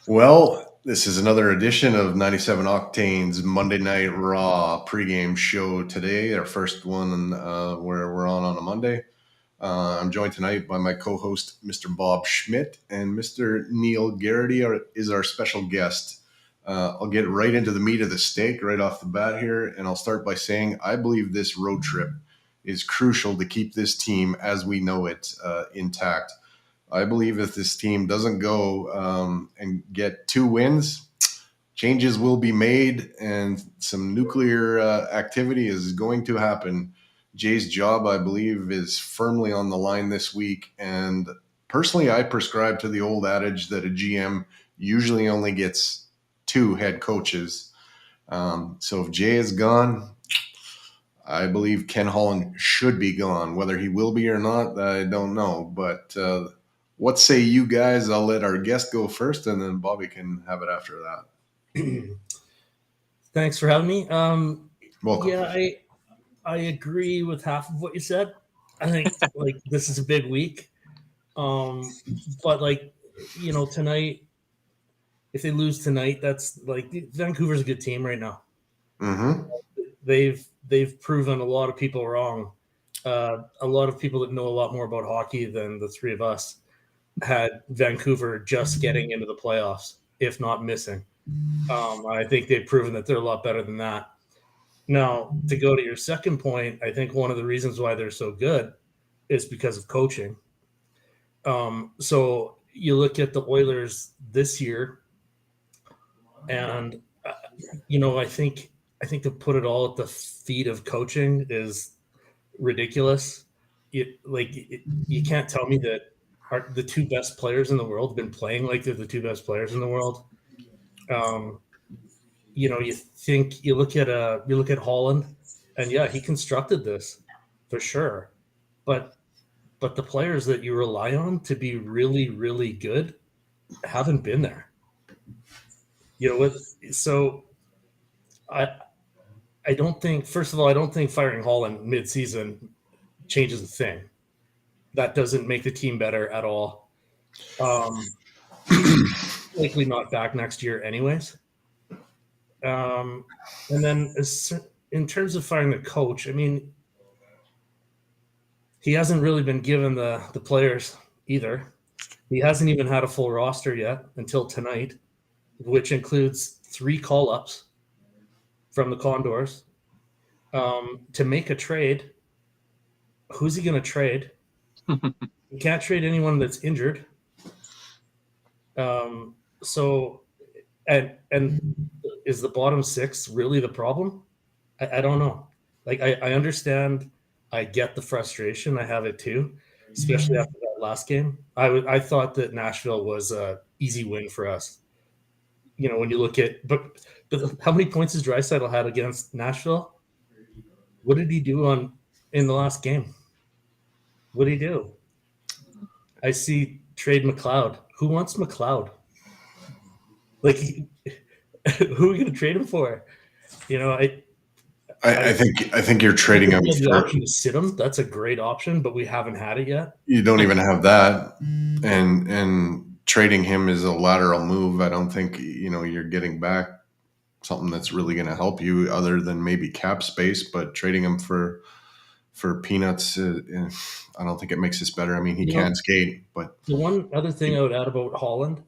Well, this is another edition of 97 Octane's Monday Night Raw pregame show today, our first one where we're on a Monday. I'm joined tonight by my co-host, Mr. Bob Schmidt, and Mr. Neil Garrity is our special guest. I'll get right into the meat of the steak right off the bat here, and I'll start by saying I believe this road trip is crucial to keep this team as we know it intact. I believe if this team doesn't go and get 2 wins, changes will be made and some nuclear activity is going to happen. Jay's job, I believe, is firmly on the line this week. And personally, I prescribe to the old adage that a GM usually only gets 2 head coaches. So if Jay is gone, I believe Ken Holland should be gone. Whether he will be or not, I don't know. But what say you guys? I'll let our guest go first, and then Bobby can have it after that. Thanks for having me. Welcome. Yeah, I agree with half of what you said. I think this is a big week. But tonight, if they lose tonight, that's Vancouver's a good team right now. Mm-hmm. They've proven a lot of people wrong. A lot of people that know a lot more about hockey than the 3 of us had Vancouver just getting into the playoffs, if not missing. I think they've proven that they're a lot better than that. Now, to go to your second point, I think one of the reasons why they're so good is because of coaching. So you look at the Oilers this year, and I think to put it all at the feet of coaching is ridiculous. You can't tell me that the 2 best players in the world have been playing like they're the 2 best players in the world. You look at Holland, and yeah, he constructed this for sure, but the players that you rely on to be really, really good haven't been there. So I don't think, first of all, I don't think firing Holland mid-season changes a thing. That doesn't make the team better at all. Likely not back next year anyways. And then in terms of firing the coach, I mean, he hasn't really been given the players either. He hasn't even had a full roster yet until tonight, which includes 3 call-ups from the Condors. To make a trade, who's he going to trade? You can't trade anyone that's injured. So, and is the bottom 6 really the problem? I don't know. I understand. I get the frustration. I have it too, especially after that last game. I thought that Nashville was an easy win for us. When you look at, but how many points has Draisaitl had against Nashville? What did he do in the last game? What did he do? I see trade McLeod. Who wants McLeod? Who are we going to trade him for? I think you're trading him the option to sit him. That's a great option, but we haven't had it yet. You don't even have that, and trading him is a lateral move. I don't think you're getting back something that's really going to help you other than maybe cap space. But trading him for peanuts, I don't think it makes us better. I mean, he can skate, but the one other thing I would add about Holland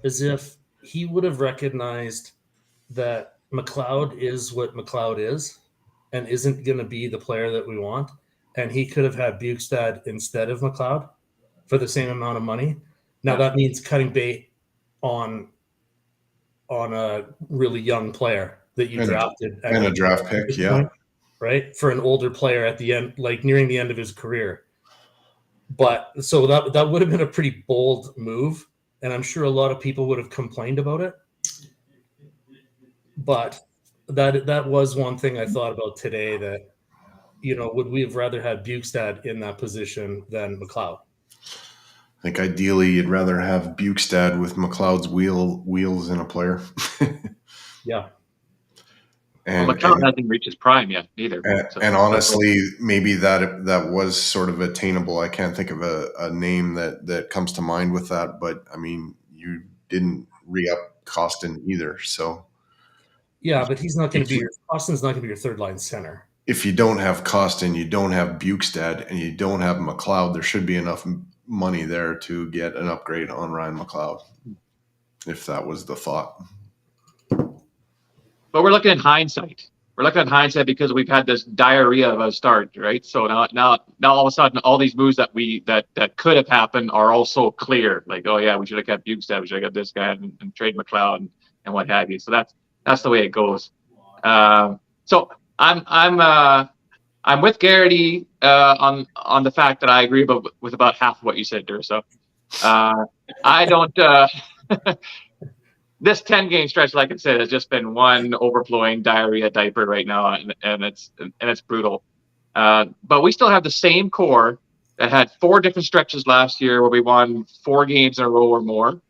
is if he would have recognized that McLeod is what McLeod is and isn't going to be the player that we want, and he could have had Bukestad instead of McLeod for the same amount of money. Now that means cutting bait on a really young player that you drafted and a draft pick, yeah. Right? For an older player at the end, like nearing the end of his career. But so that would have been a pretty bold move, and I'm sure a lot of people would have complained about it. But that was one thing I thought about today, that would we have rather had Bukestad in that position than McLeod? I think ideally you'd rather have Bukestad with McLeod's wheels in a player. Yeah. And McLeod hasn't reached his prime yet either. And honestly, maybe that was sort of attainable. I can't think of a name that comes to mind with that, but I mean, you didn't re-up Costin either, so. Yeah, but he's not going to be Costin's not going to be your third line center. If you don't have Costin, you don't have Bukestad, and you don't have McLeod, there should be enough money there to get an upgrade on Ryan McLeod, if that was the thought. But we're looking at hindsight. We're looking at hindsight because we've had this diarrhea of a start, right? So now all of a sudden, all these moves that could have happened are also clear. Like, oh yeah, we should have kept Bukestad, we should have kept this guy, and trade McLeod and what have you. So that's the way it goes. So I'm with Garrity on the fact that I agree with about half of what you said, Durso. I don't. This 10-game stretch, like I said, has just been one overflowing diarrhea diaper right now, and it's brutal. But we still have the same core that had 4 different stretches last year where we won 4 games in a row or more.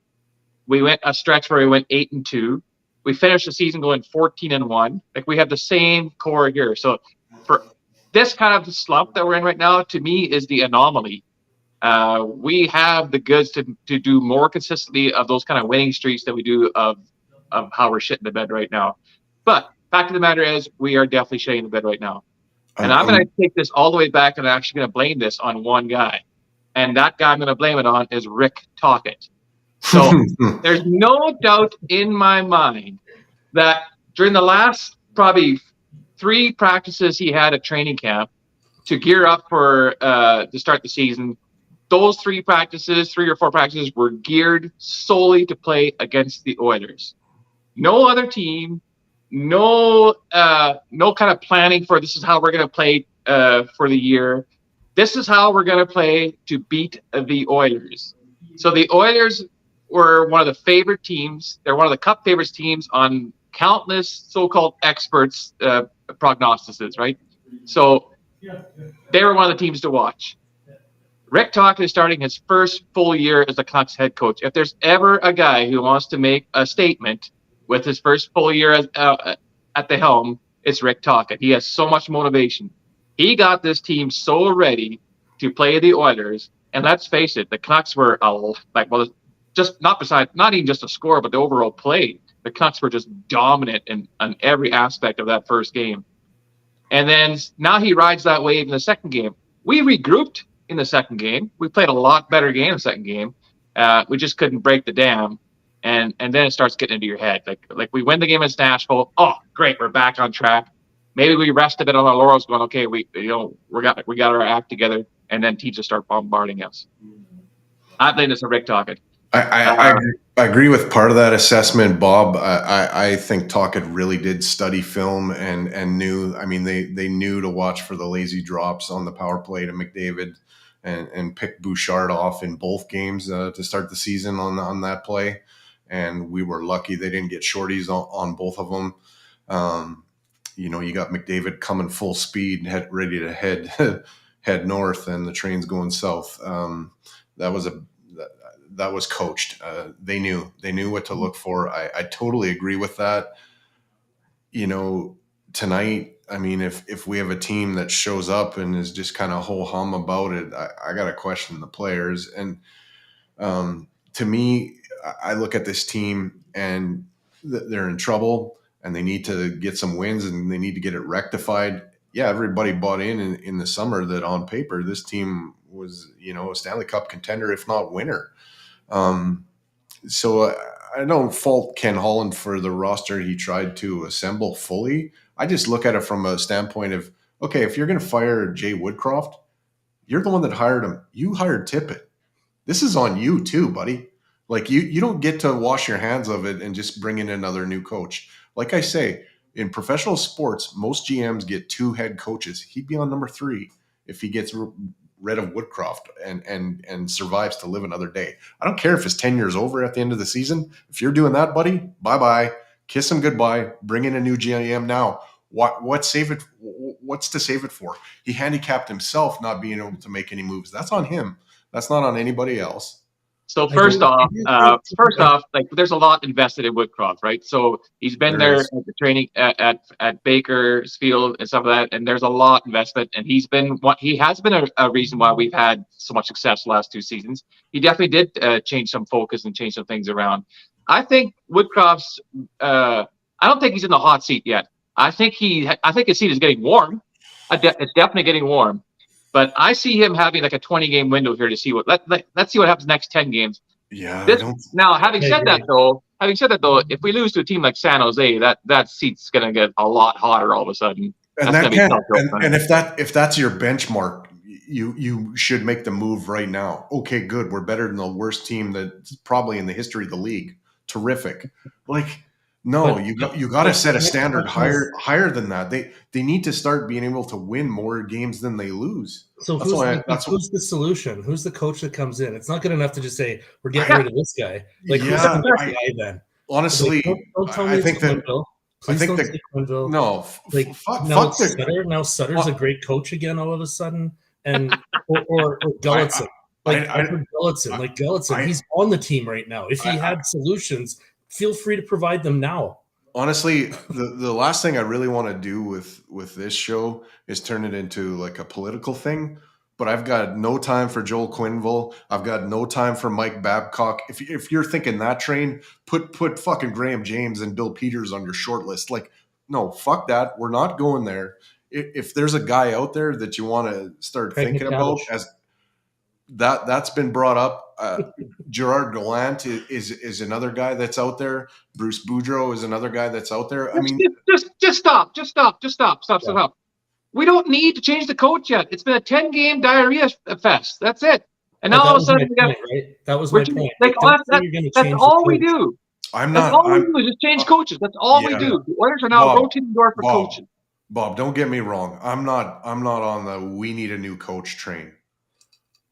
We went a stretch where we went 8-2. We finished the season going 14-1. Like, we have the same core here. So for this kind of slump that we're in right now, to me, is the anomaly. We have the goods to do more consistently of those kind of winning streaks that we do of how we're shitting the bed right now. But fact of the matter is, we are definitely shitting the bed right now. And I'm going to take this all the way back, and I'm actually going to blame this on one guy. And that guy I'm going to blame it on is Rick Tocchet. So there's no doubt in my mind that during the last probably 3 practices he had at training camp to gear up for to start the season, those 3 or 4 practices were geared solely to play against the Oilers. No other team, no kind of planning for this is how we're going to play for the year. This is how we're going to play to beat the Oilers. So the Oilers were one of the favorite teams. They're one of the Cup favorites teams on countless so-called experts' prognostices, right? So they were one of the teams to watch. Rick Tocchet is starting his first full year as the Canucks head coach. If there's ever a guy who wants to make a statement with his first full year at the helm, it's Rick Tocchet. He has so much motivation. He got this team so ready to play the Oilers. And let's face it, the Canucks were not even just a score, but the overall play. The Canucks were just dominant on every aspect of that first game. And then now he rides that wave in the second game. We regrouped in the second game. We played a lot better game in the second game. We just couldn't break the dam. And then it starts getting into your head. Like we win the game against Nashville. Oh, great, we're back on track. Maybe we rest a bit on our laurels, going, okay, we got our act together, and then teams will start bombarding us. I blame this on Rick Tocchet. I agree with part of that assessment, Bob. I think Tocchet really did study film and knew. I mean, they knew to watch for the lazy drops on the power play to McDavid, and pick Bouchard off in both games to start the season on that play. And we were lucky they didn't get shorties on both of them. You got McDavid coming full speed, ready to head north, and the train's going south. That was coached. They knew what to look for. I totally agree with that. Tonight, I mean, if we have a team that shows up and is just kind of ho hum about it, I got to question the players. And to me, I look at this team and they're in trouble and they need to get some wins and they need to get it rectified. Yeah, everybody bought in the summer that on paper this team was, a Stanley Cup contender, if not winner. So I don't fault Ken Holland for the roster he tried to assemble fully. I just look at it from a standpoint of, okay, if you're going to fire Jay Woodcroft, you're the one that hired him. You hired Tippett. This is on you too, buddy. Like you don't get to wash your hands of it and just bring in another new coach. Like I say, in professional sports, most GMs get 2 head coaches. He'd be on number 3 if he gets rid of Woodcroft and survives to live another day. I don't care if his tenure's over at the end of the season. If you're doing that, buddy, bye-bye. Kiss him goodbye. Bring in a new GM now. What's to save it for? He handicapped himself not being able to make any moves. That's on him. That's not on anybody else. So first off, like there's a lot invested in Woodcroft, right? So he's been there at the training at Bakersfield and stuff like that, and there's a lot investment. And he has been a reason why we've had so much success the last 2 seasons. He definitely did change some focus and change some things around. I think Woodcroft's. I don't think he's in the hot seat yet. I think his seat is getting warm. It's definitely getting warm. But I see him having like a 20-game window here to see let's see what happens next 10 games. Yeah. Now, having said that though, if we lose to a team like San Jose, that seat's gonna get a lot hotter all of a sudden. And if that's your benchmark, you should make the move right now. Okay, good. We're better than the worst team that's probably in the history of the league. Terrific. Like, no, you got to set a standard higher than that. They need to start being able to win more games than they lose. So who's the solution? Who's the coach that comes in? It's not good enough to just say we're getting rid of this guy. Like, who's the guy then? Honestly, don't tell me it's Quenneville. Please don't say Quenneville. No, like fuck Sutter. Now Sutter's a great coach again all of a sudden, and or Gulletson. Gulletson, he's on the team right now. If he had solutions, feel free to provide them now. Honestly, the last thing I really want to do with this show is turn it into like a political thing. But I've got no time for Joel Quenneville. I've got no time for Mike Babcock. If you're thinking that train, put fucking Graham James and Bill Peters on your short list. Like, no, fuck that. We're not going there. If there's a guy out there that you want to start thinking about, as that's been brought up. Gerard Gallant is another guy that's out there. Bruce Boudreau is another guy that's out there. I mean, just stop. We don't need to change the coach yet. It's been a 10-game diarrhea fest. That's it. And now all of a sudden that was my point. Like, that's all we do. That's all we do is just change coaches. That's all we do. The Oilers are now rotating door for coaches. Bob, don't get me wrong. I'm not on the we need a new coach train.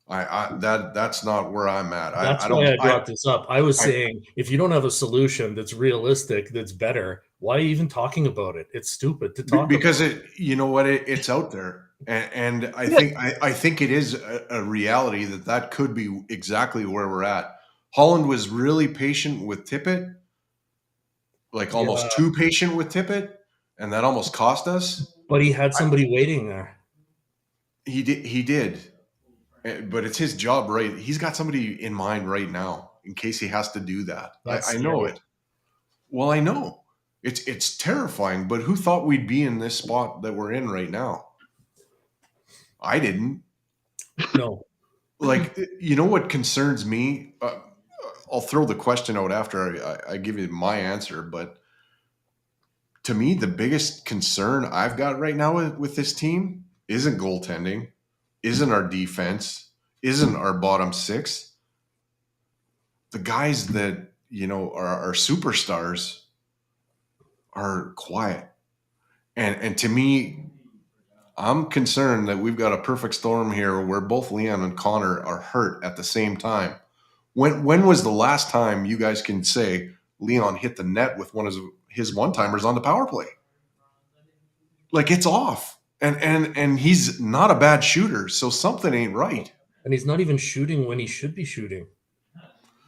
That's not where I'm at. That's why I brought this up. I was saying, if you don't have a solution that's realistic, that's better, why are you even talking about it? It's stupid to talk because it's out there, and I think it is a reality that could be exactly where we're at. Holland was really patient with Tippett, like almost too patient with Tippett, and that almost cost us. But he had somebody waiting there. He did. But it's his job, right? He's got somebody in mind right now in case he has to do that. I know it. Well, I know. It's terrifying, but who thought we'd be in this spot that we're in right now? I didn't. No. Like, you know what concerns me? I'll throw the question out after I give you my answer, but to me, the biggest concern I've got right now with this team isn't goaltending. Isn't our defense, isn't our bottom 6. The guys that, are superstars are quiet. And to me, I'm concerned that we've got a perfect storm here where both Leon and Connor are hurt at the same time. When was the last time you guys can say Leon hit the net with one of his one-timers on the power play? Like, it's off. And he's not a bad shooter, so something ain't right. And he's not even shooting when he should be shooting.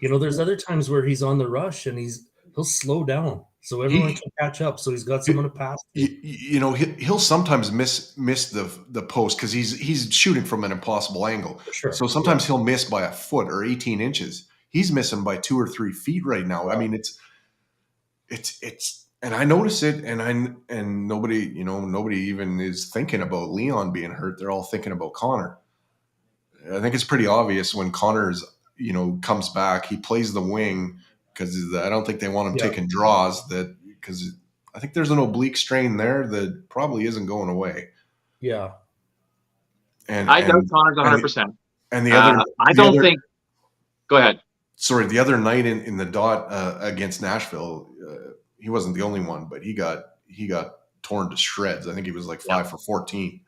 There's other times where he's on the rush and he'll slow down so everyone can catch up. So he's got someone to pass. He'll sometimes miss the post because he's shooting from an impossible angle. Sure. So sometimes he'll miss by a foot or 18 inches. he's missing by 2 or 3 feet right now. I mean, it's, and I notice it, and nobody even is thinking about Leon being hurt. They're all thinking about Connor. I think it's pretty obvious when Connor's, comes back, he plays the wing because I don't think they want him taking draws because I think there's an oblique strain there that probably isn't going away. Yeah. And I doubt Connor's 100%. And the other, I don't think. Go ahead. Sorry, the other night in the dot against Nashville, he wasn't the only one, but he got torn to shreds. I think he was like 5 for 14.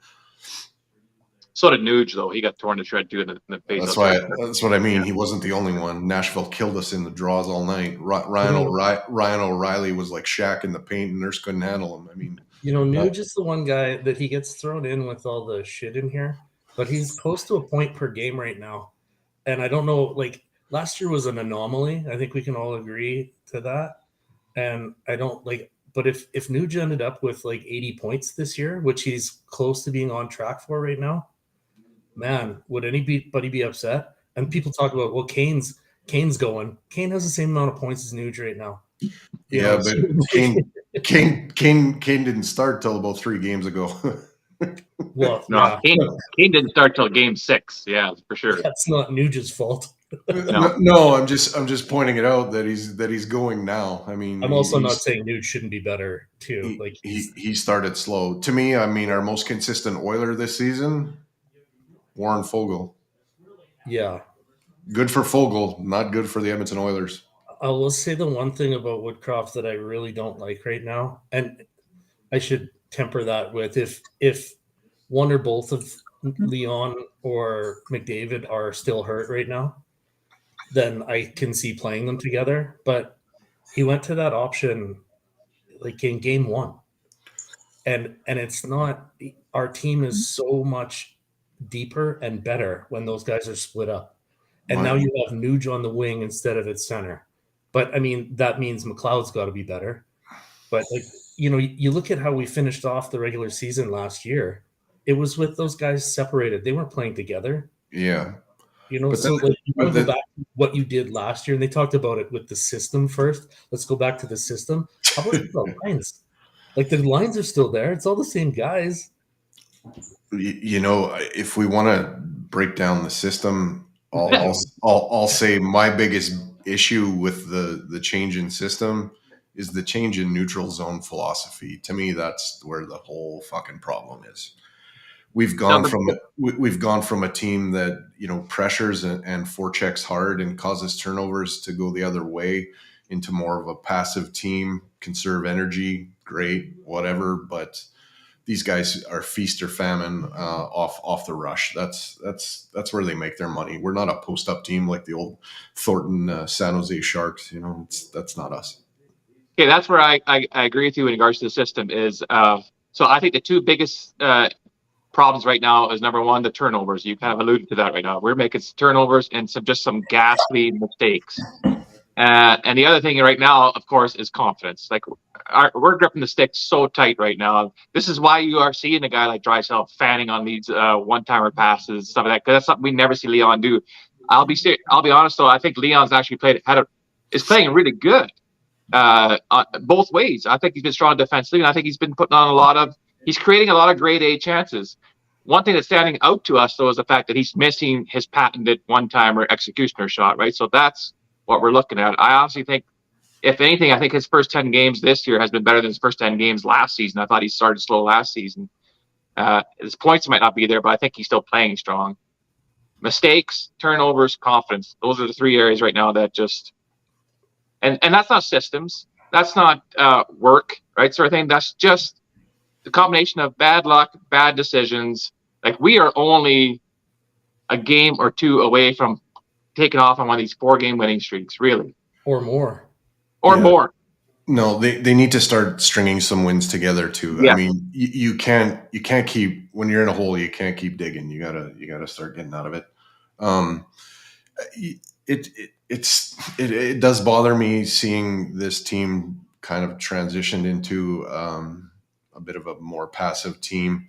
So did Nuge, though. He got torn to shred too in the face. That's what I mean. He wasn't the only one. Nashville killed us in the draws all night. Ryan O'Reilly was like Shaq in the paint, and Nurse couldn't handle him. I mean, Nuge is the one guy that he gets thrown in with all the shit in here, but he's close to a point per game right now. And I don't know, like last year was an anomaly. I think we can all agree to that. And I don't like, but if Nuge ended up with like 80 points this year, which he's close to being on track for right now, man, would anybody be upset? And people talk about, well, Kane's going. Kane has the same amount of points as Nuge right now. But Kane didn't start till about 3 games ago. Well, no, Kane didn't start till game 6. Yeah, for sure. That's not Nuge's fault. No, I'm just pointing it out that he's going now. I mean, I'm also not saying Nuge shouldn't be better too. He started slow. To me, I mean, our most consistent Oiler this season, Warren Foegele. Yeah. Good for Foegele, not good for the Edmonton Oilers. I will say the one thing about Woodcroft that I really don't like right now, and I should temper that with if one or both of Leon or McDavid are still hurt right now, then I can see playing them together. But he went to that option like in game 1. And it's not, our team is so much deeper and better when those guys are split up. And now you have Nuge on the wing instead of at center. But I mean, that means McLeod's got to be better. But you look at how we finished off the regular season last year. It was with those guys separated. They weren't playing together. Yeah. Go back to what you did last year, and they talked about it with the system first. Let's go back to the system. How about the lines? Like the lines are still there. It's all the same guys. If we want to break down the system, I'll say my biggest issue with the change in system is the change in neutral zone philosophy. To me, that's where the whole fucking problem is. We've gone from a team that pressures and forechecks hard and causes turnovers to go the other way into more of a passive team, conserve energy, great, whatever. But these guys are feast or famine off the rush. That's where they make their money. We're not a post up team like the old Thornton San Jose Sharks. That's not us. Okay, that's where I agree with you in regards to the system. Is so I think the two biggest problems right now is number one, the turnovers. You kind of alluded to that right now. We're making turnovers and some ghastly mistakes. And the other thing right now, of course, is confidence. Like we're gripping the stick so tight right now. This is why you are seeing a guy like Draisaitl fanning on these one-timer passes, stuff like that. Because that's something we never see Leon do. I'll be honest though. I think Leon's actually is playing really good both ways. I think he's been strong defensively, and I think he's been putting on he's creating a lot of grade A chances. One thing that's standing out to us, though, is the fact that he's missing his patented one-timer executioner shot, right? So that's what we're looking at. I honestly think, if anything, I think his first 10 games this year has been better than his first 10 games last season. I thought he started slow last season. His points might not be there, but I think he's still playing strong. Mistakes, turnovers, confidence. Those are the 3 areas right now that just – and that's not systems. That's not work, right, sort of thing. That's just the combination of bad luck, bad decisions. Like we are only a game or 2 away from taking off on one of these 4-game winning streaks, really. Or more. More. No, they need to start stringing some wins together too. Yeah. I mean, you can't keep, when you're in a hole, you can't keep digging. You gotta start getting out of it. It does bother me seeing this team kind of transitioned into a bit of a more passive team.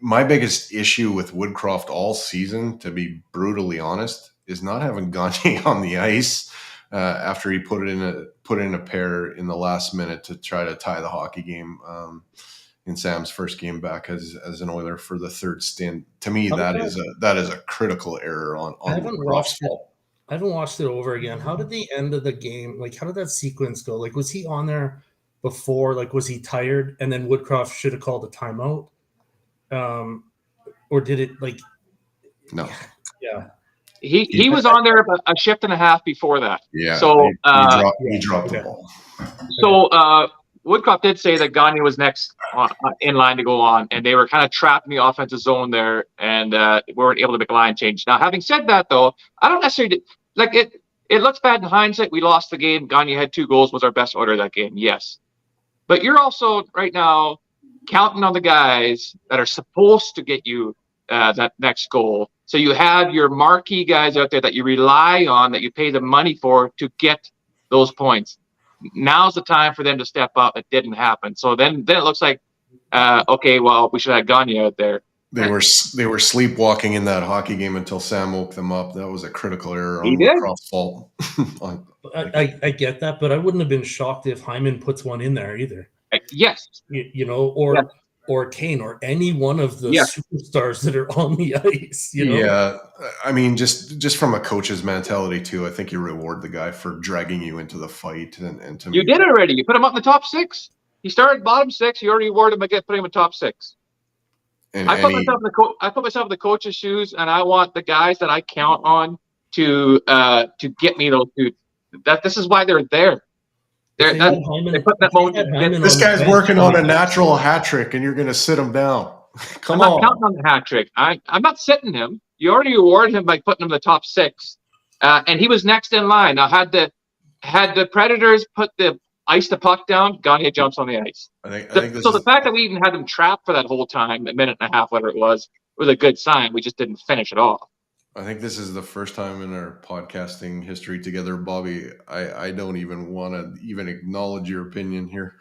My biggest issue with Woodcroft all season, to be brutally honest, is not having Gagne on the ice after he put in a pair in the last minute to try to tie the hockey game in Sam's first game back as an Oiler for the third stint. To me, that is a critical error on Woodcroft's fault. I haven't watched it over again. How did the end of the game, like, how did that sequence go? Like, was he on there before? Like, was he tired and then Woodcroft should have called a timeout? Or did it, like... No. Yeah. He was on there about a shift and a half before that. Yeah. So he dropped the ball. So Woodcroft did say that Gagne was next in line to go on, and they were kind of trapped in the offensive zone there, and weren't able to make a line change. Now, having said that, though, I don't necessarily like it. It looks bad in hindsight. We lost the game. Gagne had 2 goals, was our best Oiler that game. Yes, but you're also right now counting on the guys that are supposed to get you that next goal. So you have your marquee guys out there that you rely on, that you pay the money for to get those points. Now's the time for them to step up. It didn't happen. So then it looks like, okay, well, we should have Gagne out there. They were sleepwalking in that hockey game until Sam woke them up. That was a critical error on Woodcroft's fault. I get that, but I wouldn't have been shocked if Hyman puts one in there either. Yes. Or Kane, or any one of the superstars that are on the ice. Yeah, I mean, just from a coach's mentality too. I think you reward the guy for dragging you into the fight, and to you did already. You put him up in the top 6. He started bottom 6. You already rewarded him by putting him in top 6. I put myself in the coach's shoes, and I want the guys that I count on to get me those 2. This is why they're there. They put that moment. This guy's working on a natural hat trick, and you're going to sit him down. Come on. I'm not counting on the hat trick. I'm not sitting him. You already rewarded him by putting him in the top 6, and he was next in line. Now, had the Predators put the puck down, Gagne jumps on the ice. The fact that we even had him trapped for that whole time, a minute and a half, whatever it was a good sign. We just didn't finish it off. I think this is the first time in our podcasting history together, Bobby. I don't even want to even acknowledge your opinion here.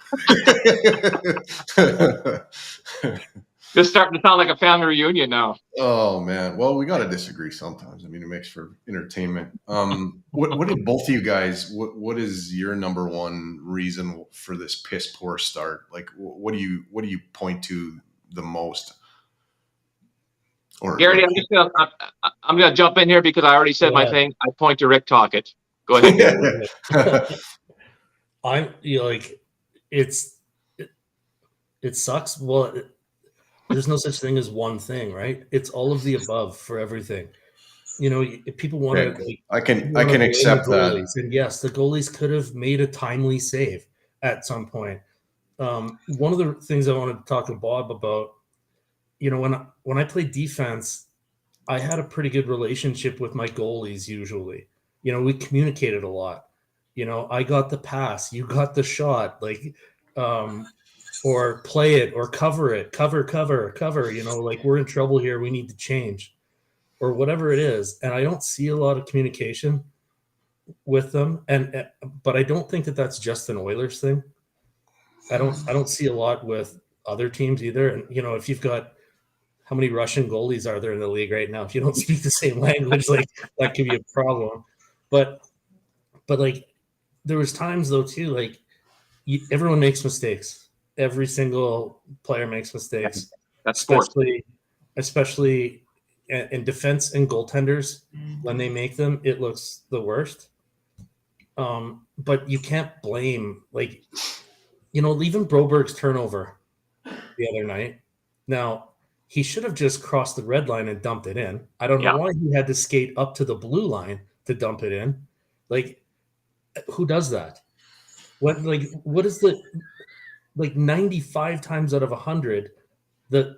Just starting to sound like a family reunion now. Oh man, well, we got to disagree sometimes. I mean, it makes for entertainment. What did both of you guys? What is your number one reason for this piss poor start? Like, what do you point to the most? Garrity, I'm gonna jump in here because I already said my thing. I point to Rick Tocchet. Go ahead. It sucks. Well, there's no such thing as one thing, right? It's all of the above for everything. If people want to, I can accept that. And yes, the goalies could have made a timely save at some point. One of the things I wanted to talk to Bob about. When I played defense, I had a pretty good relationship with my goalies usually. We communicated a lot. I got the pass, you got the shot, or play it or cover it, cover, like we're in trouble here, we need to change, or whatever it is. And I don't see a lot of communication with them. But I don't think that that's just an Oilers thing. I don't see a lot with other teams either. And, if you've got, how many Russian goalies are there in the league right now? If you don't speak the same language, that could be a problem. But there was times though too, everyone makes mistakes. Every single player makes mistakes. That's especially in defense and goaltenders. When they make them, it looks the worst. But you can't blame, even Broberg's turnover the other night. Now, he should have just crossed the red line and dumped it in. I don't know why he had to skate up to the blue line to dump it in. Who does that? What is the 95 times out of 100 the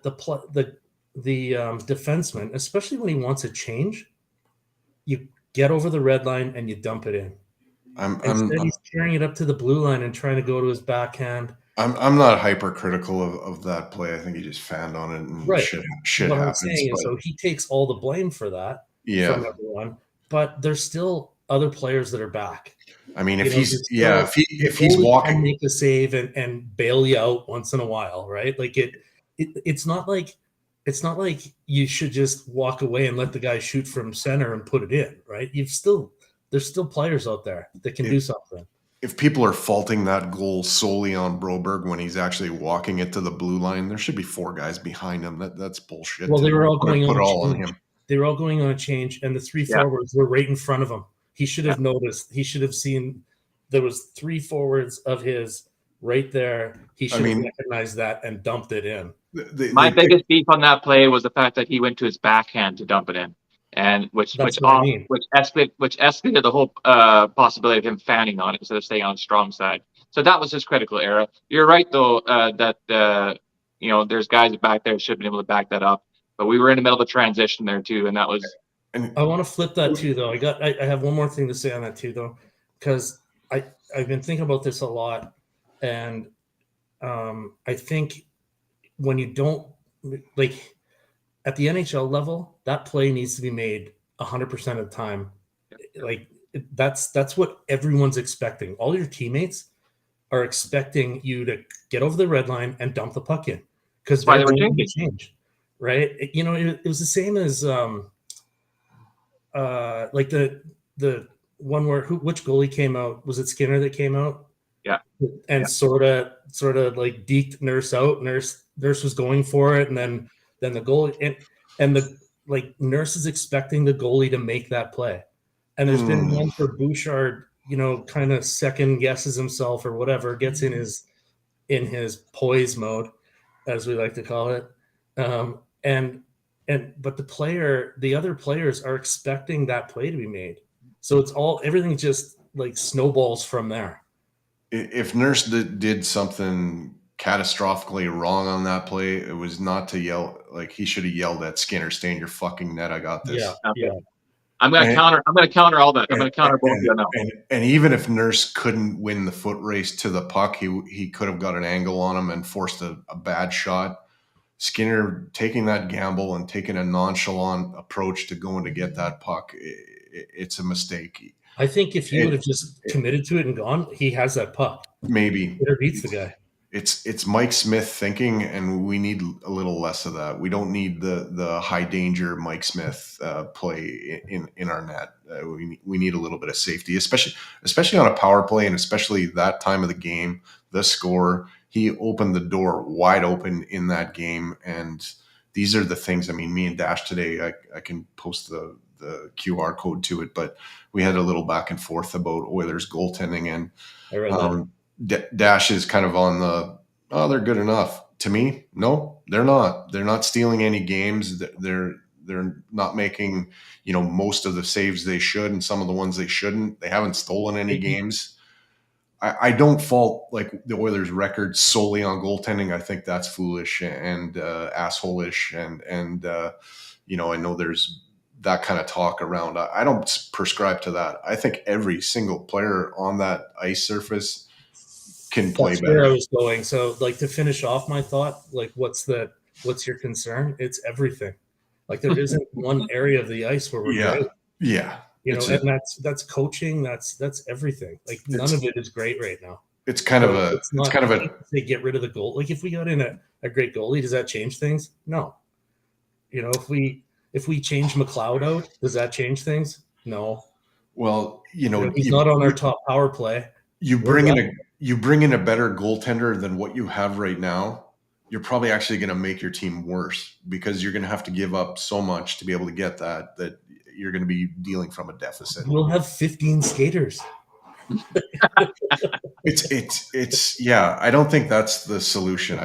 defenseman, especially when he wants a change, you get over the red line and you dump it in. Instead, he's carrying it up to the blue line and trying to go to his backhand. I'm not hypercritical of that play. I think he just fanned on it and shit happens. So he takes all the blame for that from everyone, but there's still other players that are back. I mean, if he's walking, make a save and bail you out once in a while, right? It's not like it's not like you should just walk away and let the guy shoot from center and put it in, right? There's still players out there that can do something. If people are faulting that goal solely on Broberg when he's actually walking it to the blue line, there should be 4 guys behind him. That's bullshit. Well, they were all going put on it a all on change. him. They were all going on a change, and the 3 Yeah. forwards were right in front of him. He should have noticed. He should have seen there was 3 forwards of his right there. He should have recognized that and dumped it in. My biggest beef on that play was the fact that he went to his backhand to dump it in, and which escalated the whole possibility of him fanning on it instead of staying on the strong side. So that was his critical error. You're right though that there's guys back there who should have been able to back that up, but we were in the middle of a transition there too, and that was. I want to flip that too, though. I have one more thing to say on that too, though, because I've been thinking about this a lot, and I think when you don't like at the NHL level, that play needs to be made 100% of the time. Like that's what everyone's expecting. All your teammates are expecting you to get over the red line and dump the puck in because they're going to change, right? It was the same as like the one where which goalie came out? Was it Skinner that came out? Yeah. And sort of like deked Nurse out. Nurse was going for it, and then the goalie and the like Nurse is expecting the goalie to make that play. And there's been one for Bouchard, kind of second guesses himself or whatever, gets in his poise mode, as we like to call it. But the other players are expecting that play to be made. So everything just like snowballs from there. If Nurse did something catastrophically wrong on that play, it was not to yell. Like he should have yelled at Skinner, "Stay in your fucking net. I got this." Yeah. I'm going to counter all that. I'm going to counter both of you now. And even if Nurse couldn't win the foot race to the puck, he could have got an angle on him and forced a bad shot. Skinner taking that gamble and taking a nonchalant approach to going to get that puck, it's a mistake. I think if he would have just committed to it and gone, he has that puck. Maybe. It beats the guy. It's Mike Smith thinking, and we need a little less of that. We don't need the high danger Mike Smith play in our net. We need a little bit of safety, especially on a power play, and especially that time of the game. The score, he opened the door wide open in that game, and these are the things. I mean, me and Dash today, I can post the QR code to it, but we had a little back and forth about Oilers goaltending, and I read that. Dash is kind of on they're good enough. To me, no, they're not. They're not stealing any games. They're not making, most of the saves they should, and some of the ones they shouldn't. They haven't stolen any games. I don't fault like the Oilers' record solely on goaltending. I think that's foolish and asshole-ish, and I know there's that kind of talk around. I don't prescribe to that. I think every single player on that ice surface can play better. Where I was going. So, like, to finish off my thought, like, what's your concern? It's everything. Like, there isn't one area of the ice where we're great. Yeah. And that's coaching. That's everything. Like, none of it is great right now. It's kind of a. They get rid of the goal. Like, if we got in a great goalie, does that change things? No. If we change McLeod out, does that change things? No. Well, he's not on our top power play. You bring in a better goaltender than what you have right now, you're probably actually going to make your team worse because you're going to have to give up so much to be able to get that you're going to be dealing from a deficit. We'll have 15 skaters. It's I don't think that's the solution.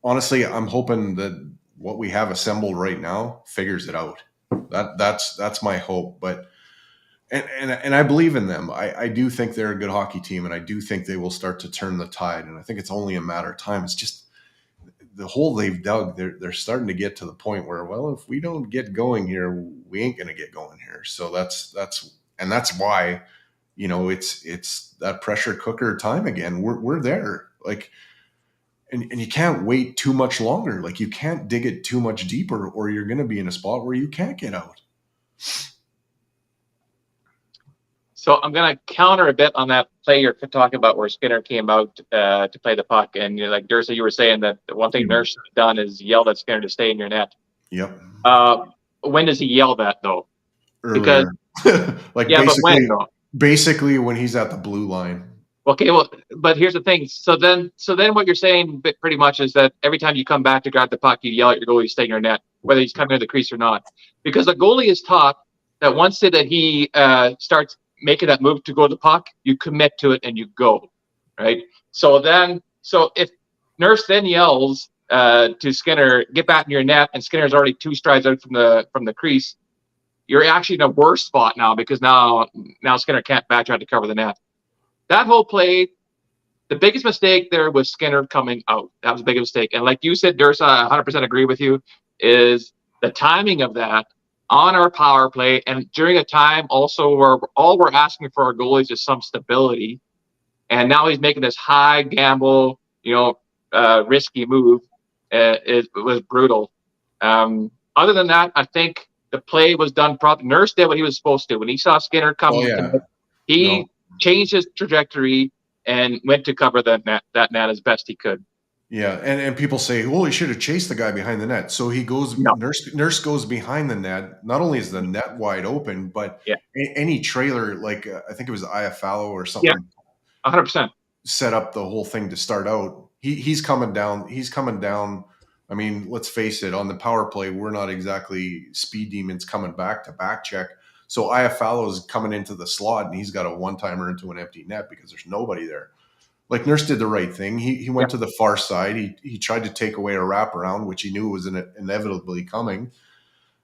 Honestly, I'm hoping that what we have assembled right now figures it out. That's my hope, but and I believe in them. I do think they're a good hockey team, and I do think they will start to turn the tide. And I think it's only a matter of time. It's just the hole they've dug. They're starting to get to the point where, well, if we don't get going here, we ain't going to get going here. So that's why, it's that pressure cooker time again. We're there, like, and you can't wait too much longer. Like, you can't dig it too much deeper, or you're going to be in a spot where you can't get out. So I'm going to counter a bit on that play you're talking about where Skinner came out to play the puck. And like Dursa, you were saying that the one thing Nurse has done is yelled at Skinner to stay in your net. Yep. When does he yell that, though? Earlier. Because, like yeah, but when, though? Basically when he's at the blue line. Okay, well, but here's the thing. So then what you're saying pretty much is that every time you come back to grab the puck, you yell at your goalie to stay in your net, whether he's coming to the crease or not. Because the goalie is taught that once that he starts making that move to go to the puck, you commit to it and you go, right? So if Nurse then yells to Skinner, get back in your net, and Skinner's already 2 strides out from the crease, you're actually in a worse spot now because now Skinner can't backtrack to cover the net. That whole play, the biggest mistake there was Skinner coming out. That was a big mistake. And like you said, Dursa, I 100% agree with you, is the timing of that on our power play and during a time also where all we're asking for our goalies is some stability. And now he's making this high gamble, risky move. It was brutal. Other than that, I think the play was done properly. Nurse did what he was supposed to. When he saw Skinner come, changed his trajectory and went to cover that net as best he could. Yeah, and people say, well, he should have chased the guy behind the net. So he goes, Nurse goes behind the net. Not only is the net wide open, but any trailer, like I think it was Iafallo or something, 100% set up the whole thing to start out. He's coming down. I mean, let's face it, on the power play, we're not exactly speed demons coming back to back check. So Iafallo is coming into the slot, and he's got a one-timer into an empty net because there's nobody there. Like Nurse did the right thing. He went to the far side. He tried to take away a wraparound, which he knew was inevitably coming,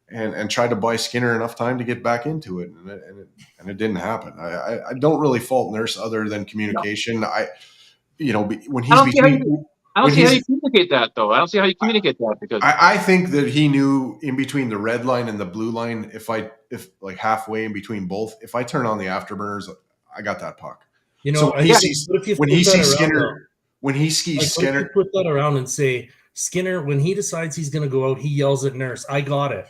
and tried to buy Skinner enough time to get back into it, and it didn't happen. I don't really fault Nurse other than communication. When he's between. I don't see how you communicate that, though. I don't see how you communicate that because I think that he knew in between the red line and the blue line, if like halfway in between both, if I turn on the afterburners, I got that puck. So when he sees Skinner, put that around and say Skinner, when he decides he's going to go out, he yells at Nurse, "I got it."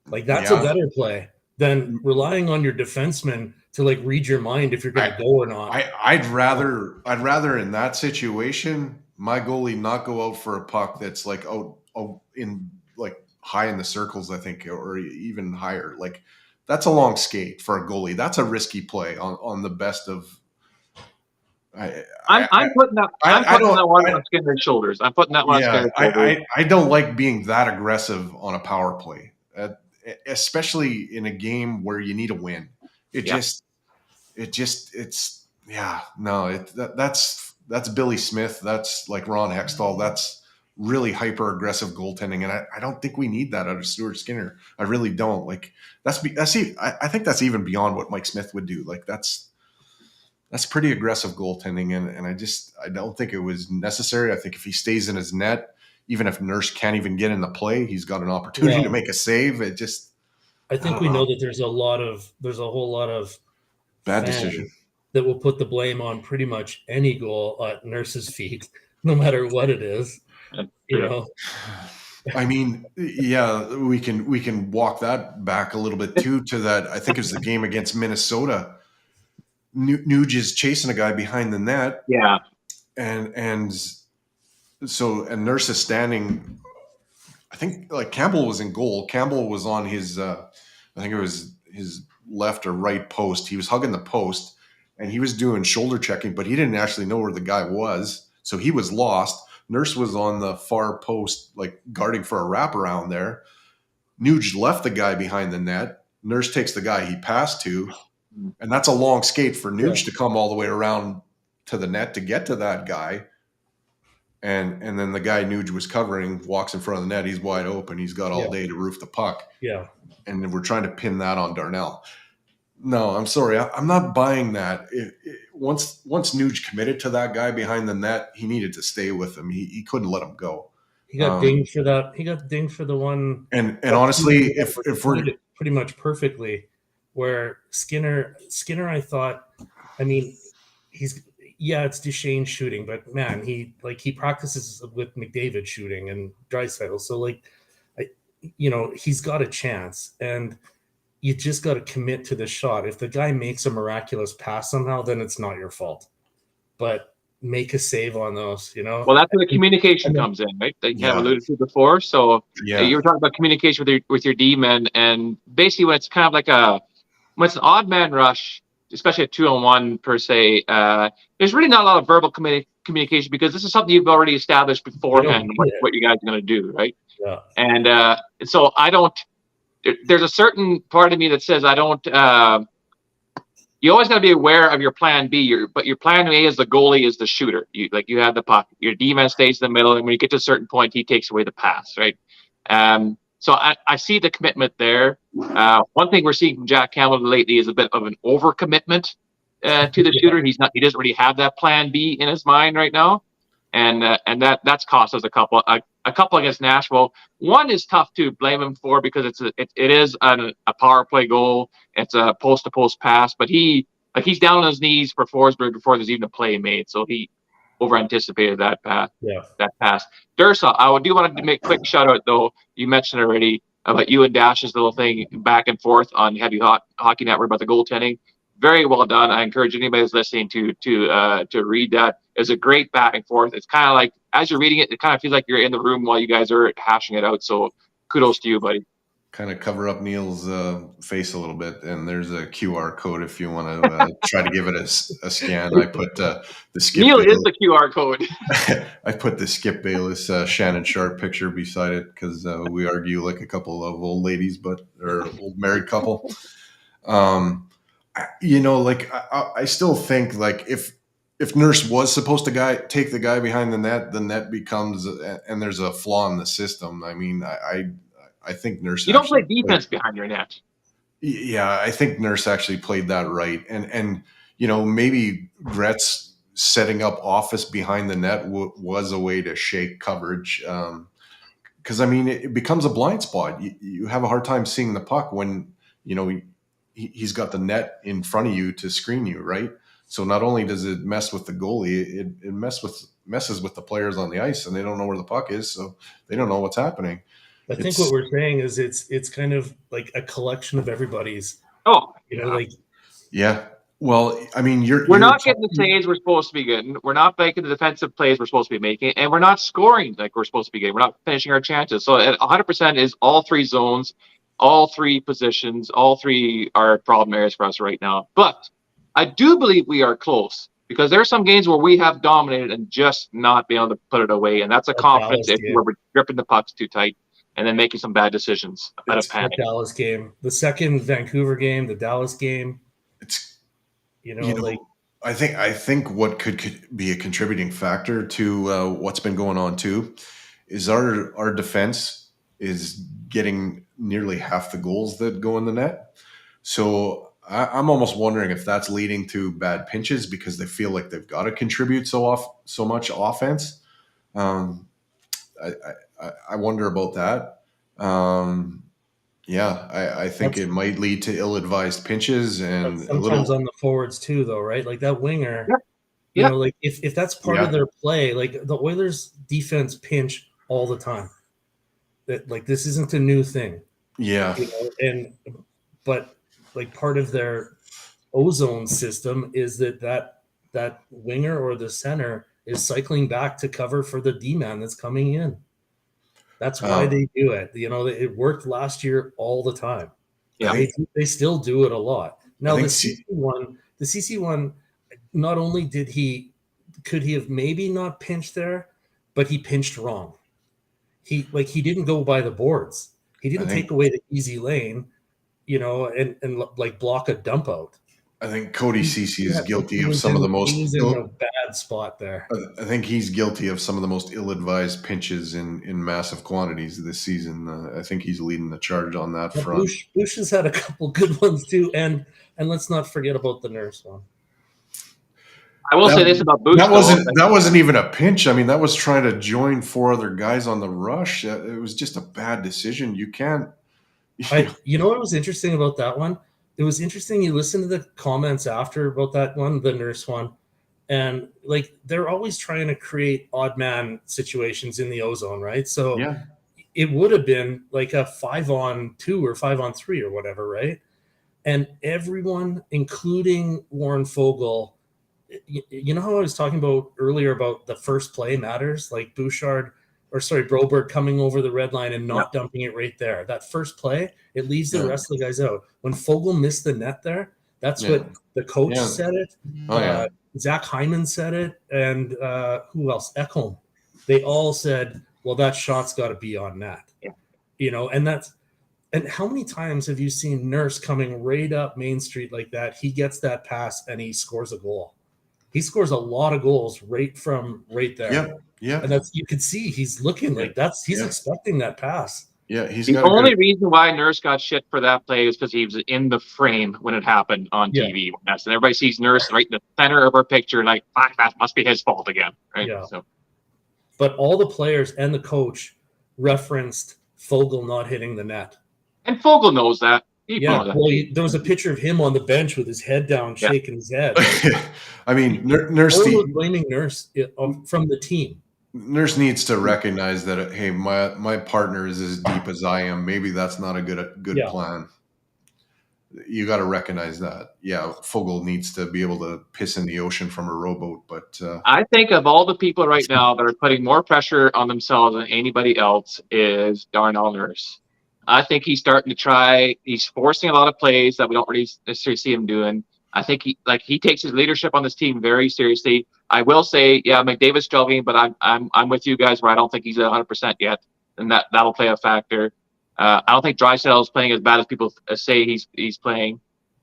Like that's a better play than relying on your defenseman to like read your mind if you're going to go or not. I'd rather in that situation my goalie not go out for a puck that's like out in like high in the circles, I think, or even higher. Like that's a long skate for a goalie. That's a risky play on the best of. I'm putting that one on Skinner's shoulders. I'm putting that one on Skinner's shoulders. I don't like being that aggressive on a power play, especially in a game where you need a win. That's Billy Smith. That's like Ron Hextall. That's really hyper aggressive goaltending, and I don't think we need that out of Stuart Skinner. I really don't. Like I think that's even beyond what Mike Smith would do. Like that's pretty aggressive goaltending, and I don't think it was necessary. I think if he stays in his net, even if Nurse can't even get in the play, he's got an opportunity to make a save. I think we know that there's a whole lot of bad decision that will put the blame on pretty much any goal at Nurse's feet, no matter what it is. I mean, we can walk that back a little bit too to that. I think it was the game against Minnesota. Nuge is chasing a guy behind the net. Yeah. And Nurse is standing. I think like Campbell was in goal. Campbell was on his, I think it was his left or right post. He was hugging the post and he was doing shoulder checking, but he didn't actually know where the guy was. So he was lost. Nurse was on the far post, like guarding for a wraparound there. Nuge left the guy behind the net. Nurse takes the guy he passed to. And that's a long skate for Nuge to come all the way around to the net to get to that guy. And then the guy Nuge was covering walks in front of the net. He's wide open. He's got all day to roof the puck. Yeah. And we're trying to pin that on Darnell. No, I'm sorry. I'm not buying that. Once Nuge committed to that guy behind the net, he needed to stay with him. He couldn't let him go. He got dinged for that. He got dinged for the one. And honestly, if we're pretty much perfectly, where Skinner, I thought, I mean, it's Duchesne shooting, but man, he practices with McDavid shooting and Draisaitl. So he's got a chance. And you just got to commit to the shot. If the guy makes a miraculous pass somehow, then it's not your fault. But make a save on those, you know. Well, that's where the communication comes in, right? That you kind of alluded to before. So you were talking about communication with your D-men, and basically when it's kind of like when it's an odd man rush, especially a 2-on-1 per se, there's really not a lot of verbal communication because this is something you've already established beforehand what you guys are going to do, right? Yeah. And so I don't. There's a certain part of me that says I don't. You always got to be aware of your plan B. But your plan A is the goalie is the shooter. You have the puck. Your D-man stays in the middle, and when you get to a certain point, he takes away the pass, right? So I see the commitment there. One thing we're seeing from Jack Campbell lately is a bit of an overcommitment to the shooter. He doesn't really have that plan B in his mind right now, and that's cost us a couple against Nashville. One is tough to blame him for because it is a power play goal. It's a post to post pass, but he's down on his knees for Forsberg before there's even a play made, so he over anticipated that pass. Yeah, that pass. Dursa, I do want to make a quick shout out though. You mentioned already about you and Dash's little thing back and forth on Heavy Hockey Network about the goaltending. Very well done. I encourage anybody who's listening to read that. It's a great back and forth. It's kind of like as you're reading it, it kind of feels like you're in the room while you guys are hashing it out. So kudos to you, buddy. Kind of cover up Neil's face a little bit, and there's a QR code if you want to try to give it a scan. I put the Skip. Neil is the QR code. I put the Skip Bayless Shannon Sharp picture beside it because we argue like a couple of old ladies, or old married couple. I still think like if Nurse was supposed to take the guy behind the net becomes and there's a flaw in the system. I mean, I think Nurse. You don't play defense behind your net. Yeah, I think Nurse actually played that right, and maybe Gretz setting up Office behind the net was a way to shake coverage, because I mean it becomes a blind spot. You have a hard time seeing the puck when he's got the net in front of you to screen you, right? So not only does it mess with the goalie, it messes with the players on the ice, and they don't know where the puck is, so they don't know what's happening. I think what we're saying is it's kind of like a collection of everybody's. Yeah. Well, I mean, we're not getting the saves we're supposed to be getting. We're not making the defensive plays we're supposed to be making, and we're not scoring like we're supposed to be getting. We're not finishing our chances. So 100% is all three zones, all three positions, all three are problem areas for us right now. But I do believe we are close because there are some games where we have dominated and just not been able to put it away, and that's a confidence issue where we're gripping the pucks too tight and then making some bad decisions out of panic. The Dallas game, the second Vancouver game, the Dallas game. It's I think what could be a contributing factor to what's been going on too is our defense is getting nearly half the goals that go in the net. So I'm almost wondering if that's leading to bad pinches because they feel like they've got to contribute so much offense. I wonder about that. I think it might lead to ill-advised pinches and sometimes on the forwards too, though, right? Like that winger, like if that's part of their play, like the Oilers defense pinch all the time. That like this isn't a new thing. Yeah. But like part of their ozone system is that winger or the center is cycling back to cover for the D-man that's coming in. That's why they do it. It worked last year all the time. Yeah, they still do it a lot. Now the CC one, not only could he have maybe not pinched there, but he pinched wrong. He didn't go by the boards. He didn't take away the easy lane, and like block a dump out. I think Cody Ceci is guilty of some of the most. He was in a bad spot there. I think he's guilty of some of the most ill-advised pinches in massive quantities this season. I think he's leading the charge on that front. Bush has had a couple good ones too, and let's not forget about the Nurse one. I will say this about Bush. That wasn't even a pinch. I mean, that was trying to join four other guys on the rush. It was just a bad decision. You can't. You know what was interesting about that one? It was interesting. You listen to the comments after about that one, the Nurse one, and like they're always trying to create odd man situations in the ozone, right? So it would have been like a 5-on-2 or 5-on-3 or whatever, right? And everyone, including Warren Fogle, you know how I was talking about earlier about the first play matters, like Broberg coming over the red line and not dumping it right there. That first play, it leaves the rest of the guys out. When Fogle missed the net there, that's what the coach said it. Zach Hyman said it, and who else? Ekholm. They all said, well, that shot's got to be on net. And how many times have you seen Nurse coming right up Main Street like that? He gets that pass and he scores a goal. He scores a lot of goals right from right there. Yeah. And you can see he's looking like he's expecting that pass. Yeah, he's the only reason why Nurse got shit for that play is because he was in the frame when it happened on TV. And everybody sees Nurse right in the center of our picture, like, fuck, that must be his fault again, right? Yeah. So, but all the players and the coach referenced Fogle not hitting the net. And Fogle knows that. There was a picture of him on the bench with his head down, shaking his head. I mean, Nurse was blaming Nurse from the team. Nurse needs to recognize that, hey, my partner is as deep as I am. Maybe that's not a good plan. You got to recognize that. Yeah, Fogle needs to be able to piss in the ocean from a rowboat. But I think of all the people right now that are putting more pressure on themselves than anybody else is Darnell Nurse. I think he's starting to try. He's forcing a lot of plays that we don't really necessarily see him doing. I think he takes his leadership on this team very seriously. I will say, McDavid's struggling, but I'm with you guys where I don't think he's at 100% yet, and that'll play a factor. I don't think Draisaitl is playing as bad as people say he's playing,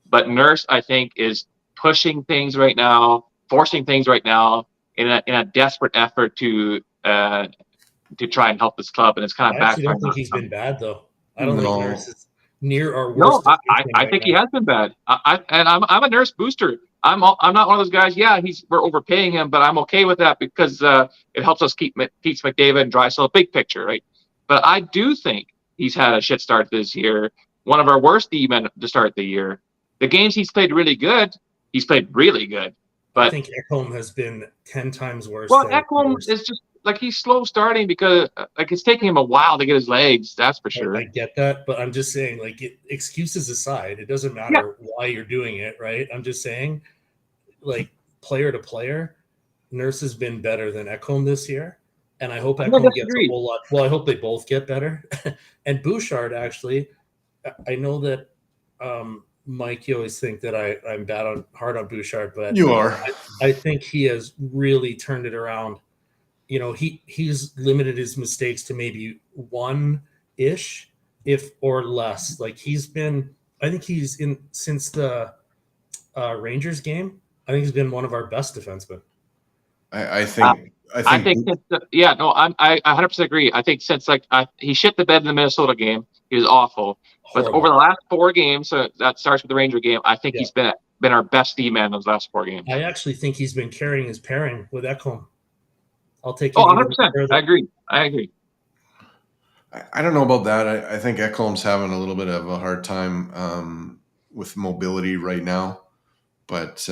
but Nurse, I think, is pushing things right now, forcing things right now in a desperate effort to try and help this club, and it's kind of backfiring. I don't think he's been bad though. I don't think Nurse is near our worst. No, I think he has been bad. I'm a Nurse booster. I'm not one of those guys. Yeah, we're overpaying him, but I'm okay with that because it helps us keep McDavid and Draisaitl big picture, right? But I do think he's had a shit start this year. One of our worst D-men to start the year. The games he's played really good. He's played really good. But I think Ekholm has been 10 times worse. Well, Ekholm is just like he's slow starting because it's taking him a while to get his legs. That's for sure. I get that, but I'm just saying, excuses aside, it doesn't matter why you're doing it, right? I'm just saying, player to player, Nurse has been better than Ekholm this year, and I hope Ekholm gets a whole lot. Well, I hope they both get better. And Bouchard, actually, I know that Mike, you always think that I'm hard on Bouchard, but you are. I think he has really turned it around. He's limited his mistakes to maybe one-ish, if or less. I think he's in since the Rangers game. I think he's been one of our best defensemen. I think. I 100% agree. I think since he shit the bed in the Minnesota game, he was awful. Horrible. But over the last 4 games, so that starts with the Ranger game, I think he's been our best D-man those last 4 games. I actually think he's been carrying his pairing with Ekholm. I'll take it. 100%. I agree. I don't know about that. I think Ekholm's having a little bit of a hard time with mobility right now. But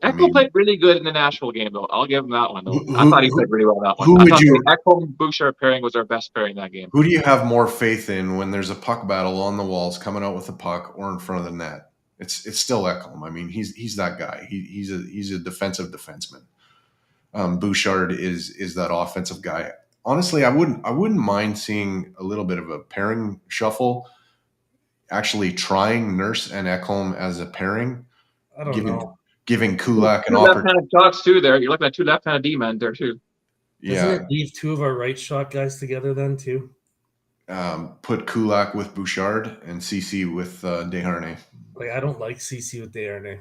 Ekholm played really good in the Nashville game, though. I'll give him that one, though. I thought he played really well that one. The Ekholm-Bouchard pairing was our best pairing that game. Who do you have more faith in when there's a puck battle on the walls coming out with the puck or in front of the net? It's still Ekholm. I mean, he's that guy. He's a defensive defenseman. Bouchard is that offensive guy. Honestly, I wouldn't mind seeing a little bit of a pairing shuffle. Actually, trying Nurse and Ekholm as a pairing. I don't know. Giving Kulak an opportunity. Left-handed shots too. There, you're looking at 2 left-handed D-men there too. Yeah. Doesn't it leave 2 of our right shot guys together then too? Put Kulak with Bouchard and CC with Desharnais. I don't like CC with Desharnais.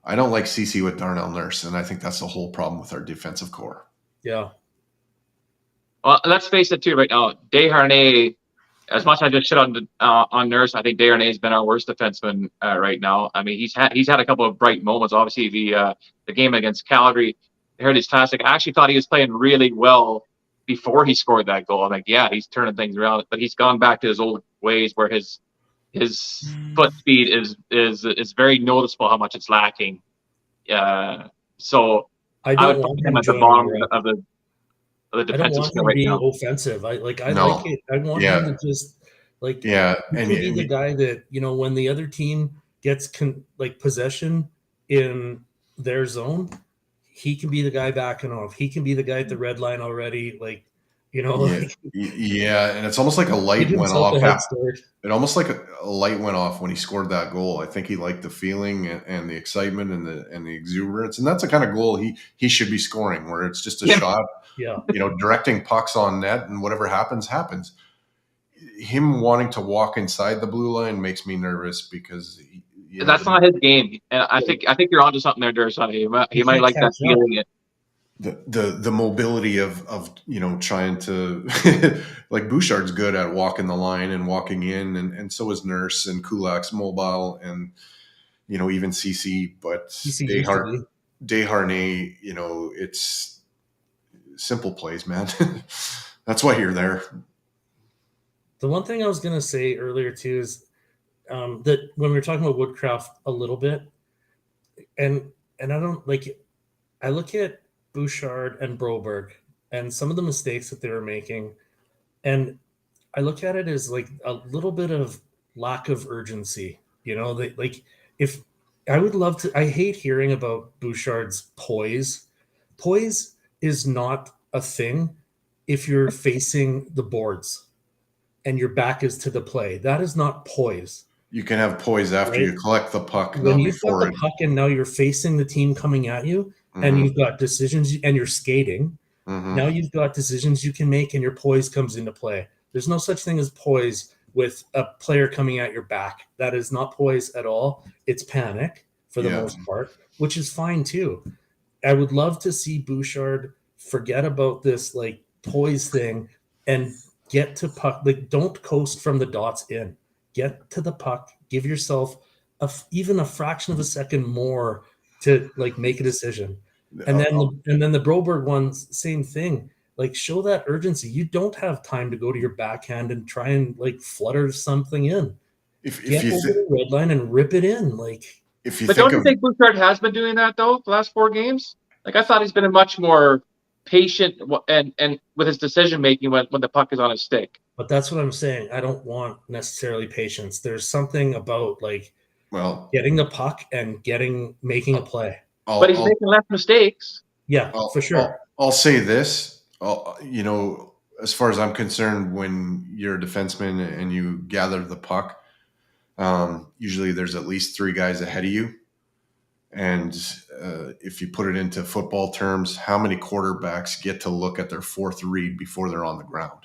I don't like CC with Darnell Nurse, and I think that's the whole problem with our defensive core. Yeah. Well, let's face it too. Right now, Desharnais, as much as I just shit on Nurse, I think Desharnais has been our worst defenseman right now. I mean, he's had a couple of bright moments. Obviously, the game against Calgary, Heritage Classic. I actually thought he was playing really well before he scored that goal. I'm like, yeah, he's turning things around, but he's gone back to his old ways where his foot speed is very noticeable how much it's lacking. So I would put him at the bottom of the defensive scale right now. Offensive. I like it. I want him to just and be the guy that when the other team gets possession in their zone, he can be the guy backing off. He can be the guy at the red line already. Like, Yeah, like, yeah, and it's almost like a give light went himself a off. head start. It almost like a light went off when he scored that goal. I think he liked the feeling and the excitement and the exuberance, and that's the kind of goal he should be scoring, where it's just a shot, Yeah. directing pucks on net, and whatever happens, happens. Him wanting to walk inside the blue line makes me nervous because That's not his game, and I think you're onto something there, Durson. He might like that feeling. The mobility of trying to like Bouchard's good at walking the line and walking in, and so is Nurse and Kulak's mobile, and even CC, but Desharnais, it's simple plays, man. That's why you're there. The one thing I was gonna say earlier too is that when we were talking about Woodcraft a little bit, and I don't like, I look at Bouchard and Broberg and some of the mistakes that they were making, and I look at it as like a little bit of lack of urgency. Like, if I would love to, I hate hearing about Bouchard's poise. Poise is not a thing if you're facing the boards and your back is to the play. That is not poise. You can have poise after you collect the puck, when not you've before got the puck and now you're facing the team coming at you, and you've got decisions and you're skating. Now you've got decisions you can make and your poise comes into play. There's no such thing as poise with a player coming at your back. That is not poise at all. It's panic for the most part, which is fine too. I would love to see Bouchard forget about this like poise thing and get to puck. Like, don't coast from the dots in. Get to the puck. Give yourself even a fraction of a second more to like make a decision. And then the Broberg ones, same thing. Like, show that urgency. You don't have time to go to your backhand and try and like flutter something in. Get over the red line and rip it in. Like, but don't you think Bouchard has been doing that though the last 4 games? Like, I thought he's been a much more patient and with his decision making when the puck is on his stick. But that's what I'm saying. I don't want necessarily patience. There's something about like getting the puck and making a play. But he's making less mistakes. Yeah, for sure. I'll say this. As far as I'm concerned, when you're a defenseman and you gather the puck, usually there's at least 3 guys ahead of you. And if you put it into football terms, how many quarterbacks get to look at their 4th read before they're on the ground?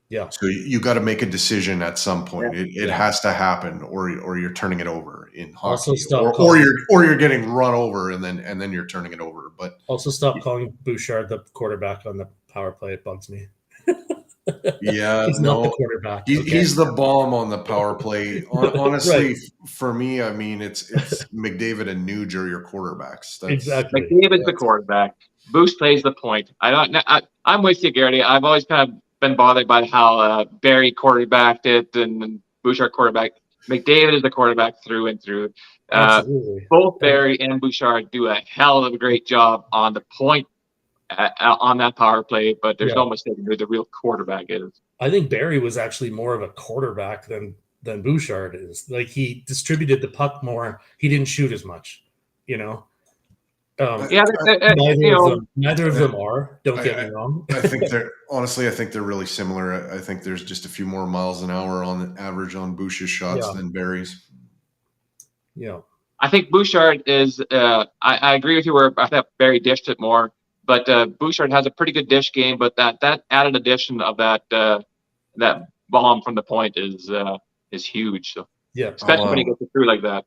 Yeah. So you got to make a decision at some point. It has to happen, or you're turning it over in hockey, or you're getting run over and then you're turning it over. But also stop calling Bouchard the quarterback on the power play. It bugs me. Yeah, he's not the quarterback. He's the bomb on the power play. Honestly, for me, I mean, it's McDavid and Nuge are your quarterbacks. Exactly. McDavid's the quarterback. Boost plays the point. I'm with you, Garrity. I've always kind of been bothered by how Barry quarterbacked it and Bouchard quarterback. McDavid is the quarterback through and through. Both Barry and Bouchard do a hell of a great job on the point on that power play, but there's no mistaking who the real quarterback is. I think Barry was actually more of a quarterback than Bouchard is. Like, he distributed the puck more. He didn't shoot as much, Neither of them are. Don't get me wrong. I think they're really similar. I think there's just a few more miles an hour on average on Bouchard's shots than Barry's. Yeah, I think Bouchard is. I agree with you. Where I thought Barry dished it more, but Bouchard has a pretty good dish game. But that added addition of that bomb from the point is huge. So especially when he gets it through like that,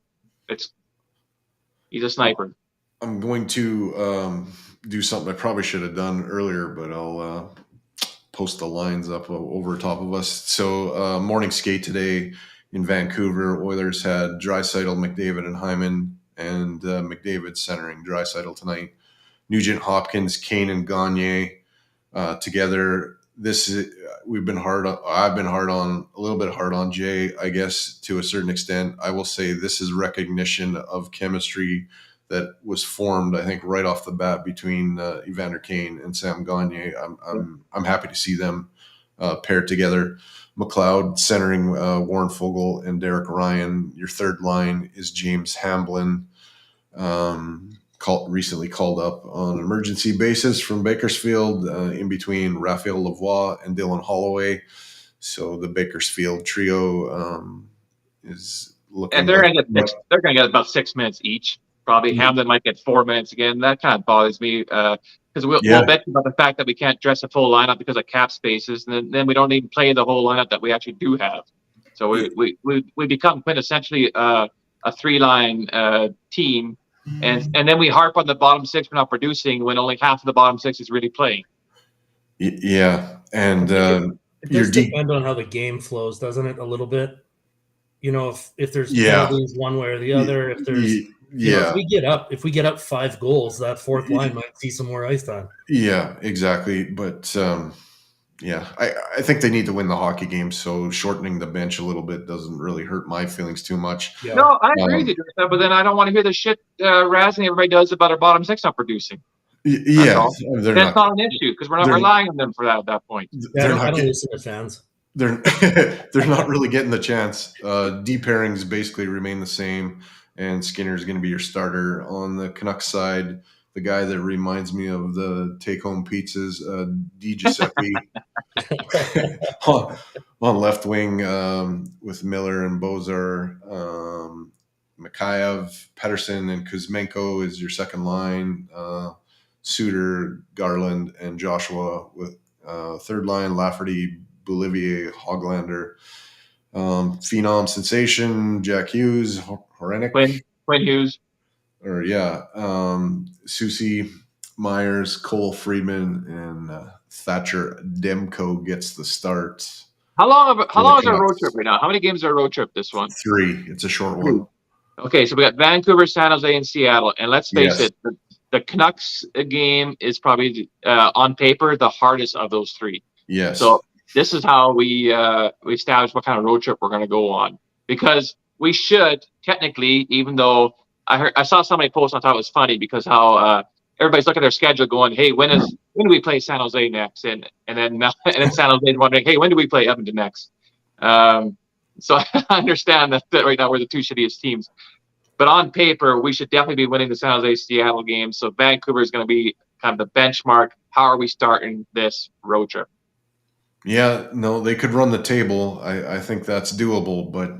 he's a sniper. I'm going to do something I probably should have done earlier, but I'll post the lines up over top of us. So morning skate today in Vancouver. Oilers had Draisaitl, McDavid, and Hyman, and McDavid centering Draisaitl tonight. Nugent, Hopkins, Kane, and Gagne together. I've been a little bit hard on Jay, I guess, to a certain extent. I will say this is recognition of chemistry that was formed, I think, right off the bat between Evander Kane and Sam Gagne. I'm happy to see them paired together. McLeod centering Warren Fogle and Derek Ryan. Your third line is James Hamblin, recently called up on an emergency basis from Bakersfield, in between Raphael Lavoie and Dylan Holloway. So the Bakersfield trio is looking. And they're going to get about 6 minutes each. Probably Hamlin might get 4 minutes again. That kind of bothers me because we'll bet about the fact that we can't dress a full lineup because of cap spaces, and then we don't even play the whole lineup that we actually do have. So we become quintessentially a 3-line team, and then we harp on the bottom 6 for not producing when only half of the bottom 6 is really playing. Yeah, and it does depend on how the game flows, doesn't it? A little bit. If there's penalties one way or the other, if there's if we get up 5 goals, that fourth line might see some more ice time. Yeah, exactly. But I think they need to win the hockey game, so shortening the bench a little bit doesn't really hurt my feelings too much. Yeah. No, I agree with you, but then I don't want to hear the shit razzing everybody does about our bottom 6 not producing. That's not an issue because we're not relying on them for that at that point. I don't listen to fans. They're not really getting the chance. D pairings basically remain the same, and Skinner is going to be your starter. On the Canucks side, the guy that reminds me of the take-home pizzas, Di Giuseppe, on left wing with Miller and Bozar, Mikheyev, Pettersson, and Kuzmenko is your second line. Suter, Garland, and Joshua with third line, Lafferty, Bolivier, Hoglander, Phenom Sensation, Jack Hughes, Horenick, Quinn Hughes, Susie, Myers, Cole Friedman, and Thatcher Demko gets the start. How long is our road trip right now? How many games are our road trip this one? 3. It's a short one. Okay, so we got Vancouver, San Jose, and Seattle. And let's face it, the Canucks game is probably on paper the hardest of those 3. Yes. So this is how we establish what kind of road trip we're going to go on, because we should technically, even though I saw somebody post, I thought it was funny because how everybody's looking at their schedule going, hey, when do we play San Jose next? And then San Jose is wondering, hey, when do we play Edmonton next? So I understand that right now we're the 2 shittiest teams. But on paper, we should definitely be winning the San Jose Seattle game. So Vancouver is going to be kind of the benchmark. How are we starting this road trip? Yeah, no, they could run the table. I think that's doable. But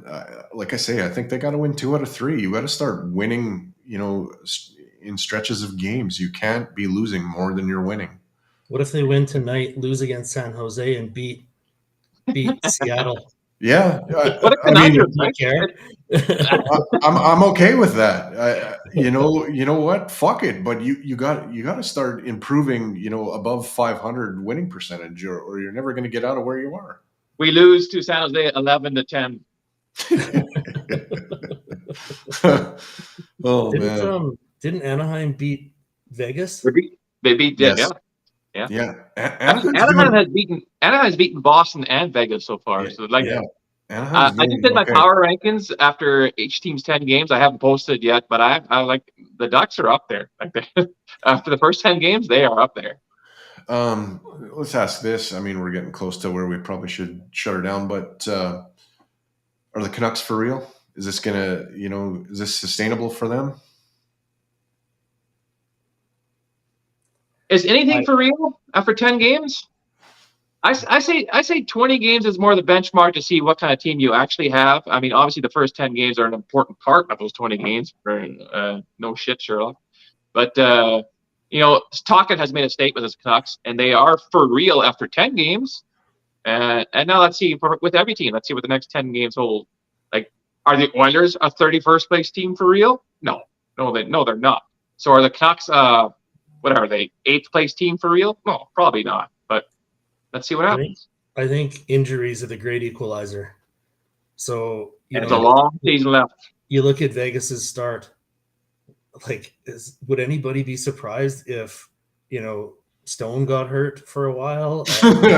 like I say, I think they got to win 2 out of 3. You got to start winning, in stretches of games. You can't be losing more than you're winning. What if they win tonight, lose against San Jose, and beat Seattle? Yeah, I'm okay with that. You know what? Fuck it. But you got to start improving. Above 500 winning percentage, or you're never going to get out of where you are. We lose to San Jose 11-10. Oh man! Didn't Anaheim beat Vegas? They beat yes. Yeah. Anaheim has beaten Boston and Vegas so far. So I just did my power rankings after each team's 10 games. I haven't posted yet, but I like the Ducks are up there. After the first 10 games, they are up there. Let's ask this. I mean, we're getting close to where we probably should shut her down, but are the Canucks for real? Is this gonna, is this sustainable for them? Is anything for real after 10 games? I say 20 games is more the benchmark to see what kind of team you actually have. I mean, obviously the first 10 games are an important part of those 20 games. No shit, Sherlock. But Tocchet has made a statement with his Canucks, and they are for real after 10 games. And now let's see with every team. Let's see what the next 10 games hold. Like, are the Oilers a 31st place team for real? No, they're not. So are the Canucks? What are they? 8th place team for real? No, probably not. But let's see what happens. I think injuries are the great equalizer. So it's a long season left. You look at Vegas's start. Would anybody be surprised if Stone got hurt for a while? Sorry,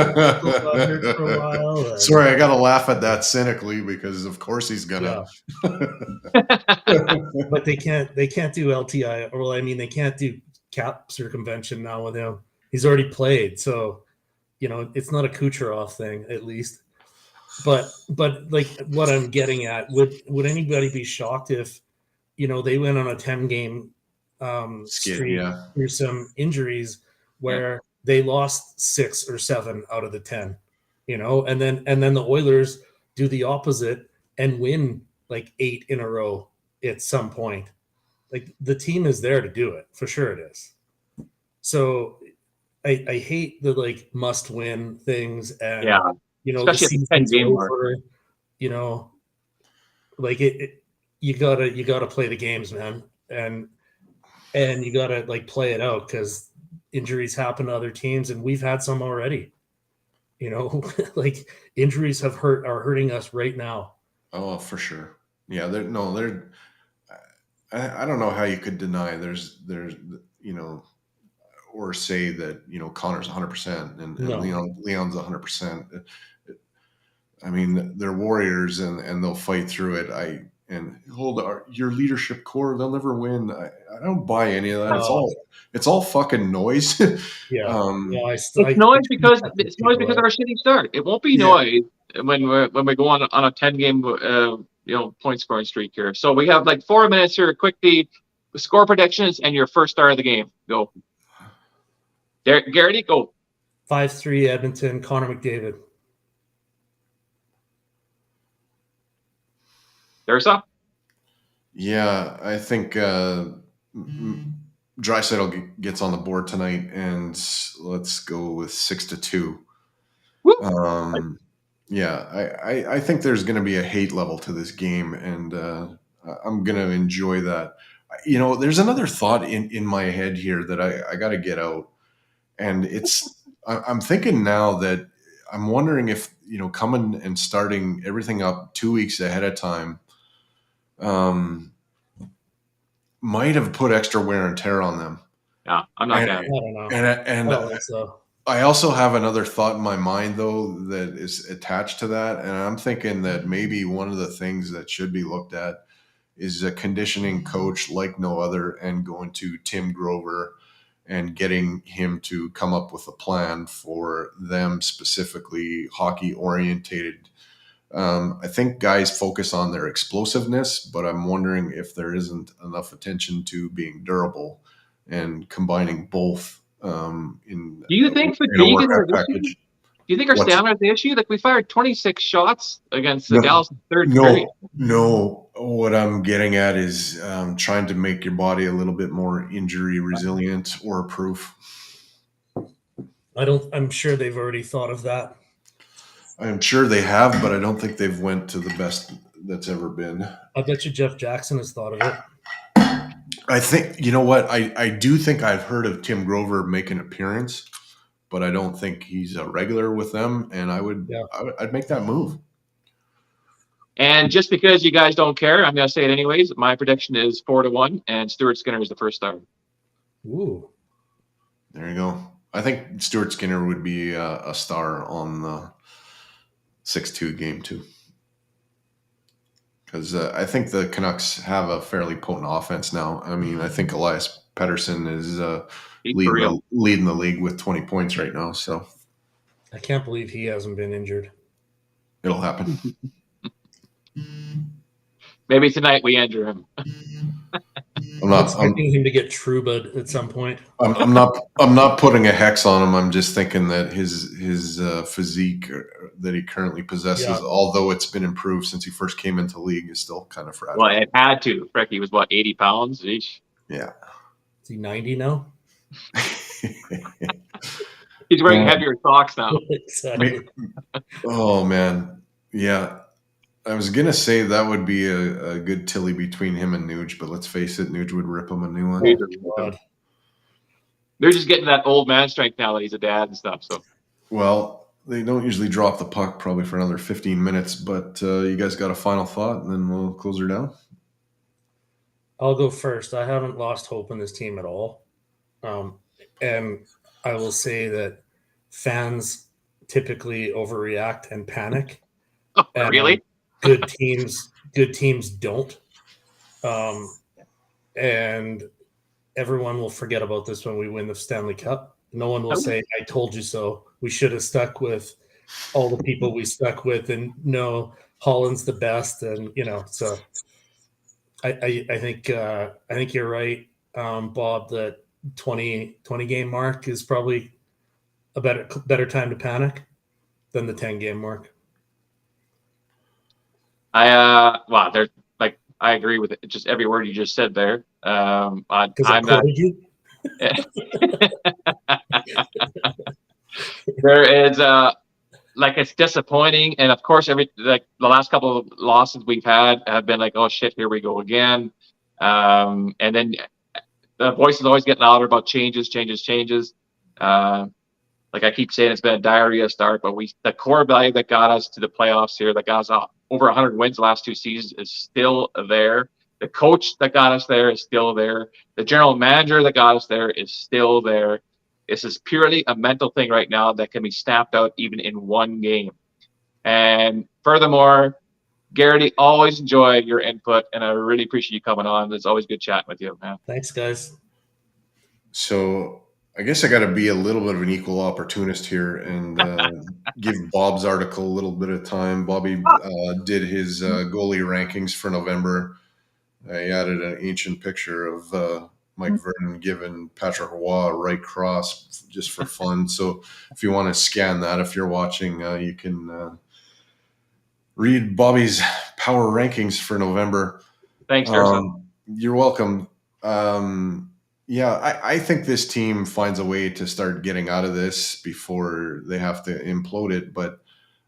I got to laugh at that cynically because of course he's gonna. Yeah. But they can't do LTI. Well, I mean, they can't do cap circumvention now with him. He's already played, so it's not a Kucherov thing, at least. But like what I'm getting at, would anybody be shocked if they went on a 10-game streak through some injuries where they lost 6 or 7 out of the 10, and then the Oilers do the opposite and win like 8 in a row at some point. Like the team is there to do it, for sure it is. So I hate the like must win things, and especially the at the 10 game over, like you gotta play the games, man, and you gotta like play it out, because injuries happen to other teams, and we've had some already. Like injuries are hurting us right now. Oh, for sure. Yeah, I don't know how you could deny there's or say that Connor's 100% and No. Leon's 100%. I mean, they're warriors and they'll fight through it. Your leadership core, they'll never win. I don't buy any of that. It's all fucking noise. Yeah. It's noise because of our shitty start. It won't be noise when we go on a 10-game point scoring streak here. So we have like 4 minutes here. Quickly, score predictions and your first start of the game. Go. Garrity, go. 5-3 Edmonton. Connor McDavid. There's up. Yeah, I think Draisaitl gets on the board tonight, and let's go with 6-2. I think there's going to be a hate level to this game, and I'm going to enjoy that. There's another thought in my head here that I got to get out, and I'm thinking now that I'm wondering if coming and starting everything up 2 weeks ahead of time might have put extra wear and tear on them. Yeah, I'm not I don't know. And I don't think so. I also have another thought in my mind, though, that is attached to that. And I'm thinking that maybe one of the things that should be looked at is a conditioning coach like no other, and going to Tim Grover and getting him to come up with a plan for them, specifically hockey orientated. I think guys focus on their explosiveness, but I'm wondering if there isn't enough attention to being durable and combining both. Do you think fatigue is the issue? Do you think our stamina is the issue? Like, we fired 26 shots against the Dallas third period. No. What I'm getting at is trying to make your body a little bit more injury resilient or proof. I'm sure they've already thought of that. I'm sure they have, but I don't think they've went to the best that's ever been. I bet you Jeff Jackson has thought of it. I think, you know what? I do think I've heard of Tim Grover make an appearance, but I don't think he's a regular with them, and I'd make that move. And just because you guys don't care, I'm going to say it anyways. My prediction is 4-1, and Stuart Skinner is the first star. Ooh. There you go. I think Stuart Skinner would be a star on the 6-2 game too, because I think the Canucks have a fairly potent offense now. I mean, I think Elias Pettersson is leading the league with 20 points right now. So I can't believe he hasn't been injured. It'll happen. Maybe tonight we injure him. I'm expecting him to get Trouba at some point. I'm not putting a hex on him. I'm just thinking that his physique that he currently possesses, although it's been improved since he first came into the league, is still kind of fragile. Well, it had to. Frick, he was 80 pounds each. Yeah. Is he 90 now? He's wearing heavier socks now. Exactly. Oh man, yeah. I was gonna say that would be a good Tilly between him and Nuge, but let's face it, Nuge would rip him a new one. They're just getting that old man strength now that he's a dad and stuff. So, well, they don't usually drop the puck probably for another 15 minutes, but you guys got a final thought, and then we'll close her down. I'll go first. I haven't lost hope in this team at all, and I will say that fans typically overreact and panic. And really? Good teams don't. And everyone will forget about this when we win the Stanley Cup. No one will say, "I told you so." We should have stuck with all the people we stuck with, and no, Holland's the best, and so I think you're right, Bob. That 20 game mark is probably a better time to panic than the 10 game mark. Wow, there's like I agree with it, just every word you just said there. I'm Because not. There is like it's disappointing, and of course, the last couple of losses we've had have been like, oh shit, here we go again. And then the voice is always getting louder about changes. Like I keep saying, it's been a diarrhea start, but the core value that got us to the playoffs here, that got us over 100 wins the last 2 seasons, is still there. The coach that got us there is still there. The general manager that got us there is still there. This is purely a mental thing right now that can be snapped out even in one game. And furthermore, Garrity, always enjoy your input, and I really appreciate you coming on. It's always good chatting with you, man. Thanks, guys. So I guess I got to be a little bit of an equal opportunist here and give Bob's article a little bit of time. Bobby did his goalie rankings for November. I added an ancient picture of Mike Vernon giving Patrick Roy a right cross just for fun. So if you want to scan that, if you're watching, you can read Bobby's power rankings for November. Thanks, Harrison. You're welcome. Yeah, I think this team finds a way to start getting out of this before they have to implode it. But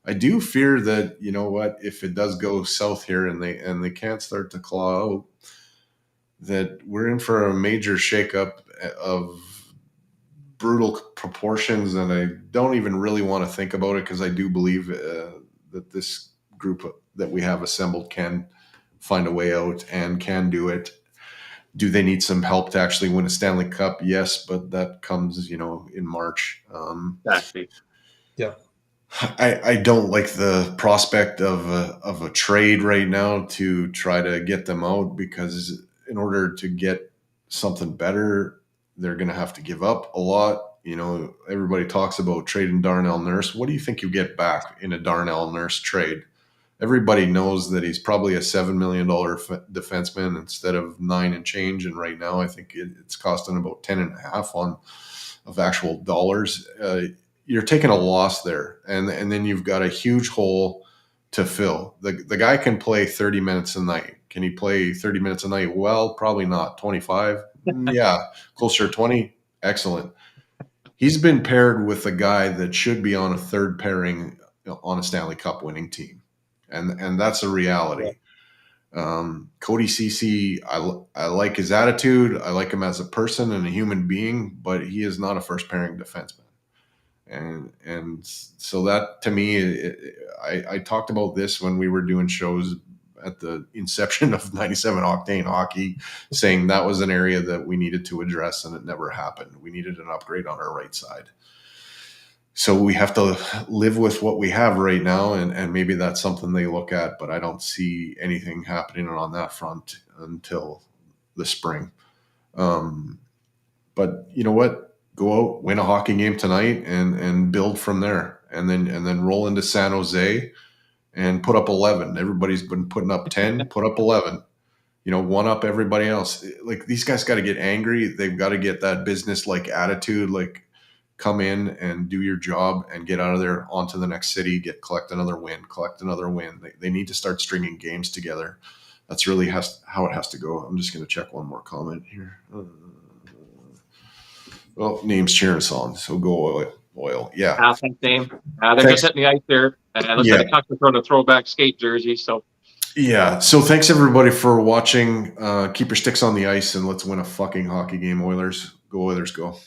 I do fear that, you know what, if it does go south here and they can't start to claw out, that we're in for a major shakeup of brutal proportions. And I don't even really want to think about it because I do believe that this group that we have assembled can find a way out and can do it. Do they need some help to actually win a Stanley Cup? Yes, but that comes, in March. Exactly. Yeah. I don't like the prospect of a trade right now to try to get them out, because in order to get something better, they're going to have to give up a lot. Everybody talks about trading Darnell Nurse. What do you think you get back in a Darnell Nurse trade? Everybody knows that he's probably a $7 million defenseman instead of 9 and change. And right now, I think it's costing about 10.5 on of actual dollars. You're taking a loss there. And then you've got a huge hole to fill. The guy can play 30 minutes a night. Can he play 30 minutes a night? Well, probably not. 25? Yeah. Closer to 20? Excellent. He's been paired with a guy that should be on a third pairing on a Stanley Cup winning team. And that's a reality. Cody Ceci, I like his attitude. I like him as a person and a human being, but he is not a first pairing defenseman. And so that, to me, I talked about this when we were doing shows at the inception of 97 Octane Hockey, saying that was an area that we needed to address, and it never happened. We needed an upgrade on our right side. So we have to live with what we have right now, and maybe that's something they look at, but I don't see anything happening on that front until the spring. But you know what? Go out, win a hockey game tonight, and build from there, and then roll into San Jose and put up 11. Everybody's been putting up 10, put up 11. One up everybody else. Like, these guys got to get angry. They've got to get that business-like attitude, like, come in and do your job and get out of there onto the next city, collect another win. They need to start stringing games together. That's really how it has to go. I'm just going to check one more comment here. Well, name's cheering us on, so go Oil. Yeah. Thanks, name. They're just hitting the ice there. And it looks like the Canucks are throwing a throwback skate jersey. So. Yeah. So thanks, everybody, for watching. Keep your sticks on the ice, and let's win a fucking hockey game, Oilers. Go Oilers, go.